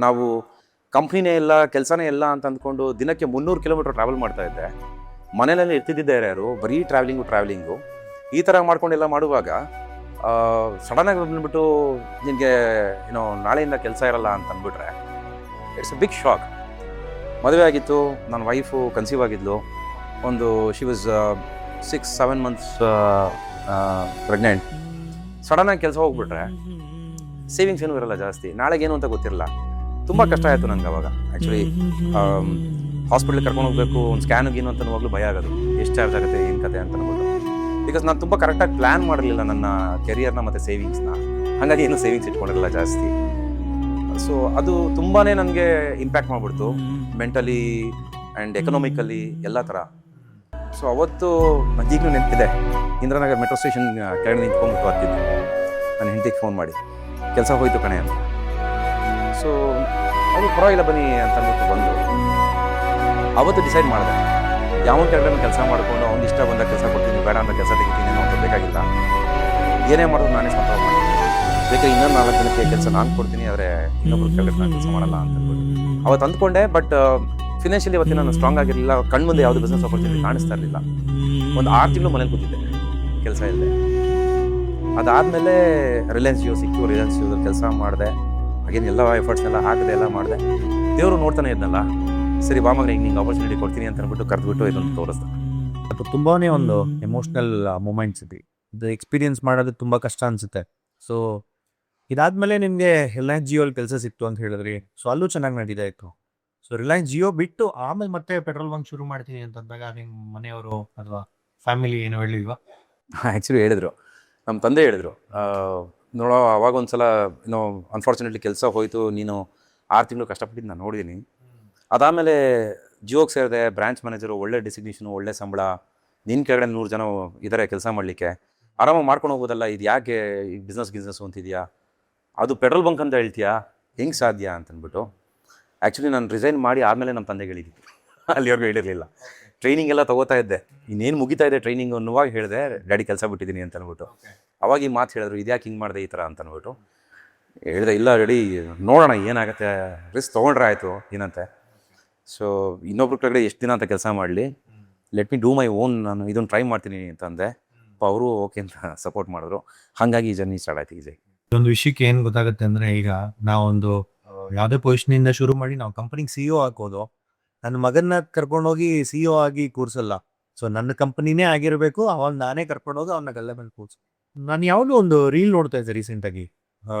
ನಾವು ಕಂಪ್ನಿನೇ ಇಲ್ಲ, ಕೆಲಸನೇ ಇಲ್ಲ ಅಂತ ಅಂದ್ಕೊಂಡು ದಿನಕ್ಕೆ 300 ಕಿಲೋಮೀಟರ್ ಟ್ರಾವೆಲ್ ಮಾಡ್ತಾ ಇದ್ದೆ. ಮನೆಯಲ್ಲಿ ಇರ್ತಿದ್ದಿದ್ದಾರೆ ಯಾರು, ಬರೀ ಟ್ರಾವೆಲಿಂಗು ಈ ಥರ ಮಾಡ್ಕೊಂಡೆಲ್ಲ ಮಾಡುವಾಗ ಸಡನ್ನಾಗಿ ಬಂದ್ಬಿಟ್ಟು ನಿನಗೆ ನಾಳೆಯಿಂದ ಕೆಲಸ ಇರಲ್ಲ ಅಂತ ಅಂದ್ಬಿಟ್ರೆ ಇಟ್ಸ್ ಅ ಬಿಗ್ ಶಾಕ್. ಮದುವೆ ಆಗಿತ್ತು, ನನ್ನ ವೈಫು ಕನ್ಸೀವ್ ಆಗಿದ್ಲು, ಒಂದು ಶಿ ವಾಸ್ 6-7 ಮಂತ್ಸ್ ಪ್ರೆಗ್ನೆಂಟ್. ಸಡನ್ನಾಗಿ ಕೆಲಸ ಹೋಗ್ಬಿಟ್ರೆ ಸೇವಿಂಗ್ಸ್ ಏನೂ ಇರಲ್ಲ ಜಾಸ್ತಿ, ನಾಳೆಗೇನು ಅಂತ ಗೊತ್ತಿರಲ್ಲ. ತುಂಬ ಕಷ್ಟ ಆಯಿತು ನನಗೆ ಅವಾಗ ಆ್ಯಕ್ಚುಲಿ. ಹಾಸ್ಪಿಟ್ಲಿಗೆ ಕರ್ಕೊಂಡು ಹೋಗಬೇಕು, ಒಂದು ಸ್ಕ್ಯಾನಿಗೆ ಏನು ಅಂತಲೂ ಭಯ ಆಗೋದು, ಎಷ್ಟು ಚಾರ್ಜ್ ಆಗುತ್ತೆ ಏನು ಕತೆ ಅಂತ ಅಂದ್ಬಿಟ್ಟು. ಬಿಕಾಸ್ ನಾನು ತುಂಬ ಕರೆಕ್ಟಾಗಿ ಪ್ಲ್ಯಾನ್ ಮಾಡಿರಲಿಲ್ಲ ನನ್ನ ಕೆರಿಯರ್ನ ಮತ್ತು ಸೇವಿಂಗ್ಸ್ನ, ಹಾಗಾಗಿ ಏನೂ ಸೇವಿಂಗ್ಸ್ ಇಟ್ಕೊಂಡಿರಲಿಲ್ಲ ಜಾಸ್ತಿ. ಸೊ ಅದು ತುಂಬಾ ನನಗೆ ಇಂಪ್ಯಾಕ್ಟ್ ಮಾಡಿಬಿಡ್ತು ಮೆಂಟಲಿ ಆ್ಯಂಡ್ ಎಕನಾಮಿಕಲಿ ಎಲ್ಲ ಥರ. ಸೊ ಅವತ್ತು ಈಗಲೂ ನೆನಪಿದೆ, ಇಂದ್ರಾನಗರ್ ಮೆಟ್ರೋ ಸ್ಟೇಷನ್ ಕೆಳಗಡೆ ನಿಂತ್ಕೊಂಡ್ಬಿಟ್ಟು ಬರ್ತಿದ್ದೆ, ನನ್ನ ಹೆಂಡತಿಗೆ ಫೋನ್ ಮಾಡಿ ಕೆಲಸ ಹೋಯ್ತು ಕಣೆ ಅಂತ. ಸೊ ಅದು ಪರವಾಗಿಲ್ಲ ಬನ್ನಿ ಅಂತ ಅಂದ್ಬಿಟ್ಟು ಬಂದು ಅವತ್ತು ಡಿಸೈಡ್ ಮಾಡಿದೆ, ಯಾವನ ಕೆಳಗಡೆ ಕೆಲಸ ಮಾಡಿಕೊಂಡು ಅವ್ನು ಇಷ್ಟ ಬಂದಾಗ ಕೆಲಸ ಕೊಡ್ತೀನಿ, ಬೇಡ ಅಂತ ಕೆಲಸ ತೆಗಿತೀನಿ ಅನ್ನೋ ಅಂತ ಬೇಕಾಗಿಲ್ಲ. ಏನೇ ಮಾಡೋದು ನಾನೇ ಸ್ವಂತ ಮಾಡ್ತೀನಿ, ಬೇಕಾದ್ರೆ ಇನ್ನೊಂದು 4 ಜನಕ್ಕೆ ಕೆಲಸ ನಾನು ಕೊಡ್ತೀನಿ, ಆದರೆ ಇನ್ನೊಬ್ರು ಕೆಳಗಡೆ ನಾನು ಕೆಲಸ ಮಾಡಲ್ಲ ಅಂತ ಅಂದ್ಬಿಟ್ಟು ಅವತ್ತು ಅಂದ್ಕೊಂಡೆ. ಬಟ್ ಫಿನಾನ್ಷಿಯಲಿ ಅವತ್ತು ನಾನು ಸ್ಟ್ರಾಂಗ್ ಆಗಿರಲಿಲ್ಲ, ಕಣ್ಮುಂದೆ ಯಾವುದೇ ಬಿಸ್ನೆಸ್ ಆಪರ್ಚುನಿಟಿ ಕಾಣಿಸ್ತಾ ಇರಲಿಲ್ಲ. ಒಂದು 6 ತಿಂಗಳು ಮನೇಲಿ ಕೂತಿದ್ದೆ, ಕೆಲಸ ಇಲ್ಲದೆ. ಅದಾದಮೇಲೆ ರಿಲಯನ್ಸ್ ಜಿಯೋ ಸಿಕ್ತು, ರಿಲಯನ್ಸ್ ಜಿಯೋದಲ್ಲಿ ಕೆಲಸ ಮಾಡಿದೆ. ಹಾಗೇನು ಎಲ್ಲ ಎಫರ್ಟ್ಸ್ನೆಲ್ಲ ಹಾಕಿದೆ, ಎಲ್ಲ ಮಾಡಿದೆ. ದೇವರು ನೋಡ್ತಾನೆ ಇದ್ನಲ್ಲ, ಸರಿ ಬಾ ಮಗನಿಗೆ ನಿಂಗೆ ಆಪರ್ಚುನಿಟಿ ಕೊಡ್ತೀನಿ ಅಂತ ಅಂದ್ಬಿಟ್ಟು ಕರೆದ್ಬಿಟ್ಟು ಇದನ್ನು ತೋರಿಸ್ದೆ. ಅದು ತುಂಬಾ ಒಂದು ಎಮೋಷ್ನಲ್ ಮೂಮೆಂಟ್ಸ್ ಇದೆ, ಇದು ಎಕ್ಸ್ಪೀರಿಯನ್ಸ್ ಮಾಡೋದು ತುಂಬ ಕಷ್ಟ ಅನಿಸುತ್ತೆ. ಸೊ ಇದಾದಮೇಲೆ ನಿಮಗೆ ರಿಲಯನ್ಸ್ ಜಿಯೋಲ್ಲಿ ಕೆಲಸ ಸಿಕ್ತು ಅಂತ ಹೇಳಿದ್ರಿ, ಸೊ ಅಲ್ಲೂ ಚೆನ್ನಾಗಿ ನಡೀತಾ ಇತ್ತು. ಸೊ ರಿಲಯನ್ಸ್ ಜಿಯೋ ಬಿಟ್ಟು ಆಮೇಲೆ ಮತ್ತೆ ಪೆಟ್ರೋಲ್ ಬಂಕ್ ಶುರು ಮಾಡ್ತೀನಿ ಅಂತಂದಾಗ ನಿಮ್ಮ ಮನೆಯವರು ಅಥವಾ ಫ್ಯಾಮಿಲಿ ಏನು ಹೇಳಿಲ್ವಾ? ಆ್ಯಕ್ಚುಲಿ ಹೇಳಿದರು, ನಮ್ಮ ತಂದೆ ಹೇಳಿದರು, ನೋಡೋ ಅವಾಗ ಒಂದು ಸಲ ಅನ್ಫಾರ್ಚುನೇಟ್ಲಿ ಕೆಲಸ ಹೋಯಿತು, ನೀನು 6 ತಿಂಗಳು ಕಷ್ಟಪಟ್ಟಿದ್ದು ನಾನು ನೋಡಿದ್ದೀನಿ. ಅದಾದಮೇಲೆ ಜಿಯೋಗೆ ಸೇರಿದೆ, ಬ್ರಾಂಚ್ ಮ್ಯಾನೇಜರು, ಒಳ್ಳೆ ಡೆಸಿಗ್ನೇಷನು, ಒಳ್ಳೆ ಸಂಬಳ, ನಿನ್ನ ಕೆಳಗಡೆ 100 ಜನ ಇದ್ದಾರೆ ಕೆಲಸ ಮಾಡಲಿಕ್ಕೆ, ಆರಾಮಾಗಿ ಮಾಡ್ಕೊಂಡು ಹೋಗೋದಲ್ಲ, ಇದು ಯಾಕೆ ಈ ಬಿಸ್ನೆಸ್ ಅಂತಿದೆಯಾ, ಅದು ಪೆಟ್ರೋಲ್ ಬಂಕ್ ಅಂತ ಹೇಳ್ತೀಯಾ, ಹೆಂಗೆ ಸಾಧ್ಯ ಅಂತಂದ್ಬಿಟ್ಟು. ಆ್ಯಕ್ಚುಲಿ ನಾನು ರಿಸೈನ್ ಮಾಡಿ ಆದಮೇಲೆ ನಮ್ಮ ತಂದೆಗೆ ಹೇಳಿದ್ದೆ, ಅಲ್ಲಿವರೆಗೂ ಹೇಳಿರಲಿಲ್ಲ. ಟ್ರೈನಿಂಗ್ ಎಲ್ಲ ತೊಗೋತಾ ಇದ್ದೆ, ಇನ್ನೇನು ಮುಗಿತಾ ಇದೆ ಟ್ರೈನಿಂಗ್ ಅನ್ನುವಾಗ ಹೇಳಿದೆ ಡ್ಯಾಡಿ ಕೆಲಸ ಬಿಟ್ಟಿದ್ದೀನಿ ಅಂತ ಅಂದ್ಬಿಟ್ಟು. ಅವಾಗ ಈ ಮಾತು ಹೇಳಿದ್ರು, ಇದ್ಯಾಕೆ ಹಿಂಗೆ ಮಾಡಿದೆ ಈ ಥರ ಅಂತ ಅಂದ್ಬಿಟ್ಟು. ಹೇಳಿದೆ ಇಲ್ಲ ರೆಡಿ ನೋಡೋಣ ಏನಾಗುತ್ತೆ, ರಿಸ್ಕ್ ತೊಗೊಂಡ್ರೆ ಆಯಿತು ಏನಂತೆ. ಸೊ ಇನ್ನೊಬ್ರ ಕಡೆ ಎಷ್ಟು ದಿನ ಅಂತ ಕೆಲಸ ಮಾಡಲಿ, let me do my own, ನಾನು ಇದನ್ನು ಟ್ರೈ ಮಾಡ್ತೀನಿ ಅಂತಂದೆ. ಅವರು ಓಕೆ ಅಂತ ಸಪೋರ್ಟ್ ಮಾಡಿದ್ರು. ಹಾಗಾಗಿ ಈ ಜರ್ನಿ ಸ್ಟಾರ್ಟ್ ಆಯ್ತು ಈಜಿ. ಒಂದು ವಿಷಯಕ್ಕೆ ಏನು ಗೊತ್ತಾಗುತ್ತೆ ಅಂದರೆ, ಈಗ ನಾವೊಂದು ಯಾವುದೇ ಪೊಸಿಷನಿಂದ ಶುರು ಮಾಡಿ ನಾವು ಕಂಪನಿಗೆ CEO ಹಾಕೋದು, ನನ್ನ ಮಗನ್ನ ಕರ್ಕೊಂಡೋಗಿ CEO ಆಗಿ ಕೂರಿಸಲ್ಲ. ಸೊ ನನ್ನ ಕಂಪನಿನೇ ಆಗಿರಬೇಕು, ಅವಾಗ ನಾನೇ ಕರ್ಕೊಂಡೋಗಿ ಅವನ್ನ ಗಲ್ಲೆ ಮೇಲೆ ಕೂರಿಸು. ನಾನು ಯಾವುದೋ ಒಂದು ರೀಲ್ ನೋಡ್ತಾ ಇದ್ದೆ ರೀಸೆಂಟಾಗಿ,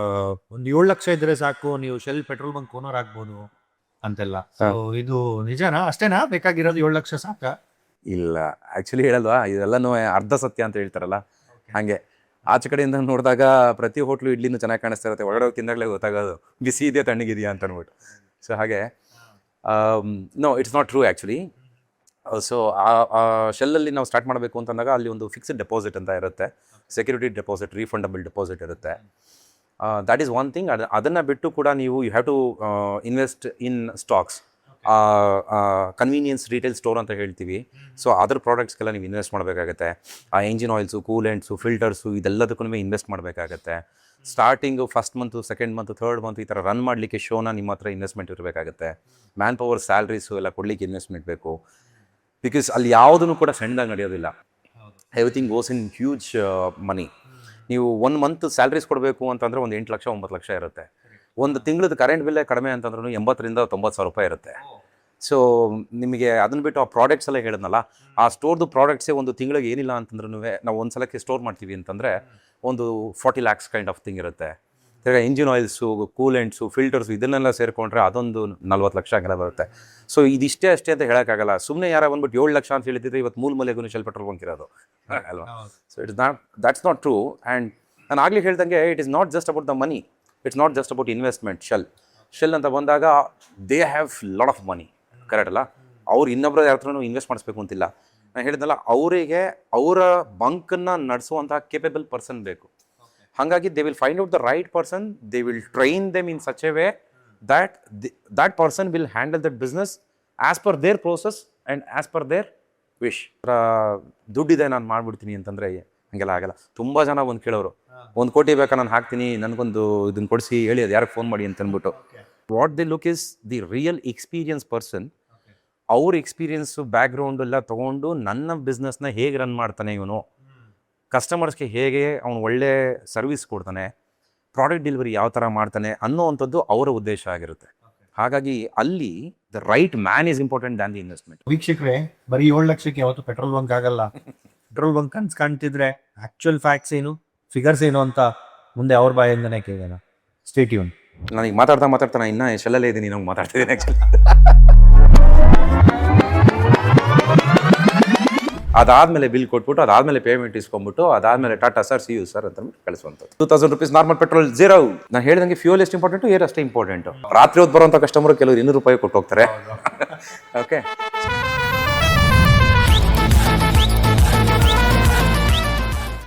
ಒಂದು 7 ಲಕ್ಷ ಇದ್ರೆ ಸಾಕು ನೀವು ಶೆಲ್ ಪೆಟ್ರೋಲ್ ಬಂಕ್ ಓನರ್ ಆಗ್ಬೋದು ಅಂತೆಲ್ಲ. ಸೊ ಇದು ನಿಜನಾ? ಅಷ್ಟೇನಾ ಬೇಕಾಗಿರೋದು? 7 ಲಕ್ಷ ಸಾಕ? ಇಲ್ಲ ಆ್ಯಕ್ಚುಲಿ ಹೇಳಲ್ವಾ, ಇದೆಲ್ಲನೂ ಅರ್ಧ ಸತ್ಯ ಅಂತ ಹೇಳ್ತಾರಲ್ಲ ಹಾಗೆ. ಆಚೆ ಕಡೆಯಿಂದ ನೋಡಿದಾಗ ಪ್ರತಿ ಹೋಟ್ಲು ಇಡ್ಲಿನೂ ಚೆನ್ನಾಗಿ ಕಾಣಿಸ್ತಾ ಇರುತ್ತೆ, ಒಳಗಡೆ ಹೋಗಿ ತಿಂದಾಗಲೇ ಗೊತ್ತಾಗೋದು ಬಿಸಿ ಇದೆಯಾ ತಣ್ಣಗಿದೆಯಾ ಅಂತ ಅಂದ್ಬಿಟ್ಟು. ಸೊ ಹಾಗೆ no it's not true actually. So ಆ ಶೆಲ್ಲಲ್ಲಿ ನಾವು ಸ್ಟಾರ್ಟ್ ಮಾಡಬೇಕು ಅಂತಂದಾಗ ಅಲ್ಲಿ ಒಂದು ಫಿಕ್ಸ್ಡ್ ಡೆಪಾಸಿಟ್ ಅಂತ ಇರುತ್ತೆ, ಸೆಕ್ಯೂರಿಟಿ ಡೆಪಾಸಿಟ್, ರೀಫಂಡಬಲ್ ಡೆಪಾಸಿಟ್ ಇರುತ್ತೆ. That is one thing. ಅದನ್ನು ಬಿಟ್ಟು ಕೂಡ ನೀವು you have to invest in stocks, convenience retail store ಅಂತ ಹೇಳ್ತೀವಿ. ಸೊ ಅದರ ಪ್ರಾಡಕ್ಟ್ಸ್ಗೆಲ್ಲ ನೀವು ಇನ್ವೆಸ್ಟ್ ಮಾಡಬೇಕಾಗತ್ತೆ. ಆ ಎಂಜಿನ್ ಆಯಿಲ್ಸು, ಕೂಲೆಂಟ್ಸು, ಫಿಲ್ಟರ್ಸು ಇದೆಲ್ಲದಕ್ಕೂ ಇನ್ವೆಸ್ಟ್ ಮಾಡಬೇಕಾಗತ್ತೆ. Starting first month, second month, third month ಈ ಥರ ರನ್ ಮಾಡಲಿಕ್ಕೆ ಶೋನ ನಿಮ್ಮ ಹತ್ರ ಇನ್ವೆಸ್ಟ್ಮೆಂಟ್ ಇರಬೇಕಾಗತ್ತೆ. ಮ್ಯಾನ್ ಪವರ್, ಸ್ಯಾಲ್ರೀಸು ಎಲ್ಲ ಕೊಡಲಿಕ್ಕೆ ಇನ್ವೆಸ್ಟ್ಮೆಂಟ್ ಬೇಕು. ಬಿಕಾಸ್ ಅಲ್ಲಿ ಯಾವುದೂ ಕೂಡ ಸಣ್ಣದಾಗಿ ನಡೆಯೋದಿಲ್ಲ, ಎವ್ರಿಥಿಂಗ್ ಗೋಸ್ ಇನ್ ಹ್ಯೂಜ್ ಮನಿ. ನೀವು 1 ಮಂತ್ ಸ್ಯಾಲ್ರೀಸ್ ಕೊಡಬೇಕು ಅಂತಂದರೆ ಒಂದು 8 ಲಕ್ಷ 9 ಲಕ್ಷ ಇರುತ್ತೆ. ಒಂದು ತಿಂಗಳದ ಕರೆಂಟ್ ಬಿಲ್ಲೇ ಕಡಿಮೆ ಅಂತಂದ್ರೂ 80,000 to 90,000 ರೂಪಾಯಿ ಇರುತ್ತೆ. ಸೊ ನಿಮಗೆ ಅದನ್ನು ಬಿಟ್ಟು ಆ ಪ್ರಾಡಕ್ಟ್ಸ್ ಎಲ್ಲ ಹೇಳಿದ್ನಲ್ಲ, ಆ ಸ್ಟೋರ್ದು ಪ್ರಾಡಕ್ಟ್ಸೇ ಒಂದು ತಿಂಗಳಿಗೆ ಏನಿಲ್ಲ ಅಂತಂದ್ರೂ ನಾವು ಒಂದು ಸಲಕ್ಕೆ ಸ್ಟೋರ್ ಮಾಡ್ತೀವಿ ಅಂತಂದರೆ ಒಂದು 40 lakhs ಕೈಂಡ್ ಆಫ್ ಥಿಂಗ್ ಇರುತ್ತೆ. ತಿರ್ಗಿ ಇಂಜಿನ್ ಆಯಿಲ್ಸು, ಕೂಲೆಂಟ್ಸು, ಫಿಲ್ಟರ್ಸು ಇದನ್ನೆಲ್ಲ ಸೇರಿಕೊಂಡ್ರೆ ಅದೊಂದು 40 ಲಕ್ಷ ಹಂಗೆಲ್ಲ ಬರುತ್ತೆ. ಸೊ ಇದಿಷ್ಟೇ ಅಷ್ಟೇ ಅಂತ ಹೇಳೋಕ್ಕಾಗಲ್ಲ. ಸುಮ್ಮನೆ ಯಾರ ಬಂದ್ಬಿಟ್ಟು 7 ಲಕ್ಷ ಅಂತ ಹೇಳಿದ್ರೆ ಇವತ್ತು ಮೂಲೆಗೂ ಶೆಲ್ ಪೆಟ್ರೋಲ್ ಬಂಕ್ ಇರೋದು ಅಲ್ವಾ? So that's not true. And ನಾನು ಆಗಲೇ ಹೇಳ್ದಂಗೆ it is not just about the money, it's not just about investment. Shell ಅಂತ ಬಂದಾಗ they have lot of money, correct ಅಲ್ಲ? ಅವ್ರು ಇನ್ನೊಬ್ಬರ ಯಾರ ಹತ್ರನೂ ಇನ್ವೆಸ್ಟ್ ಮಾಡಿಸ್ಬೇಕು ಅಂತಿಲ್ಲ. ನಾನು ಹೇಳಿದ್ನಲ್ಲ, ಅವರಿಗೆ ಅವರ ಬಂಕನ್ನು ನಡೆಸುವಂಥ ಕೇಪಬಲ್ ಪರ್ಸನ್ ಬೇಕು. ಹಾಗಾಗಿ they will find out the right person, they will train them in such A way that person will handle that business as per their process and as per their wish. ದುಡ್ಡಿದೆ ನಾನು ಮಾಡ್ಬಿಡ್ತೀನಿ ಅಂತಂದರೆ ಹಂಗೆಲ್ಲ ಆಗಲ್ಲ. ತುಂಬ ಜನ ಒಂದು ಕೇಳೋರು, 1 ಕೋಟಿ ಬೇಕಾ ನಾನು ಹಾಕ್ತೀನಿ, ನನಗೊಂದು ಇದನ್ನು ಕೊಡಿಸಿ ಹೇಳಿ, ಅದು ಯಾರಿಗೆ ಫೋನ್ ಮಾಡಿ ಅಂತ ಅಂದ್ಬಿಟ್ಟು. What they look is the real experience person. ಅವ್ರ ಎಕ್ಸ್ಪೀರಿಯನ್ಸು ಬ್ಯಾಕ್ಗ್ರೌಂಡ್ ಎಲ್ಲ ತೊಗೊಂಡು ನನ್ನ ಬಿಸ್ನೆಸ್ನ ಹೇಗೆ ರನ್ ಮಾಡ್ತಾನೆ ಇವನು, ಕಸ್ಟಮರ್ಸ್ಗೆ ಹೇಗೆ ಅವನು ಒಳ್ಳೆ ಸರ್ವಿಸ್ ಕೊಡ್ತಾನೆ, ಪ್ರಾಡಕ್ಟ್ ಡೆಲಿವರಿ ಯಾವ ಥರ ಮಾಡ್ತಾನೆ ಅನ್ನೋವಂಥದ್ದು ಅವರ ಉದ್ದೇಶ ಆಗಿರುತ್ತೆ. ಹಾಗಾಗಿ ಅಲ್ಲಿ the right man is important than the investment. ವೀಕ್ಷಕರೇ, ಬರೀ 7 ಲಕ್ಷಕ್ಕೆ ಯಾವತ್ತು ಪೆಟ್ರೋಲ್ ಬಂಕ್ ಆಗಲ್ಲ. ಪೆಟ್ರೋಲ್ ಬಂಕ್ ಕನ್ಸ್ ಕಾಣ್ತಿದ್ರೆ ಆಕ್ಚುಯಲ್ ಫ್ಯಾಕ್ಟ್ಸ್ ಏನು, ಫಿಗರ್ಸ್ ಏನು ಅಂತ ಮುಂದೆ ಅವ್ರ ಬಾಯಿಂದನೇ ಕೇಳೋಣ. Stay tune. ನನಗೆ ಮಾತಾಡ್ತಾ ಇನ್ನೂ ಶೆಲ್ಲಲ್ಲೇ ಇದ್ದೀನಿ, ನಂಗೆ ಮಾತಾಡ್ತಿದ್ದೀನಿ ಆ್ಯಕ್ಚುಲಿ. ಅದಾದಮೇಲೆ ಬಿಲ್ ಕೊಟ್ಬಿಟ್ಟು, ಅದಾದಮೇಲೆ ಪೇಮೆಂಟ್ ಇಸ್ಕೊಂಡ್ಬಿಟ್ಟು, ಅದಾದಮೇಲೆ tata sir see you sir ಅಂತ ಕಳಿಸುವಂಥದ್ದು. 2000 rupees ನಾರ್ಮಲ್ ಪೆಟ್ರೋಲ್ 0. ನಾನು ಹೇಳಿದಂಗೆ ಫ್ಯೂಲ್ ಎಷ್ಟು ಇಂಪಾರ್ಟೆಂಟು, ಏರ್ ಅಷ್ಟೇ ಇಂಪಾರ್ಟೆಂಟು. ರಾತ್ರಿ ಹೊತ್ತು ಬರುವಂಥ ಕಸ್ಟಮರ್ ಕೆಲವರು 200 ರೂಪಾಯಿ ಕೊಟ್ಟು ಹೋಗ್ತಾರೆ. ಓಕೆ.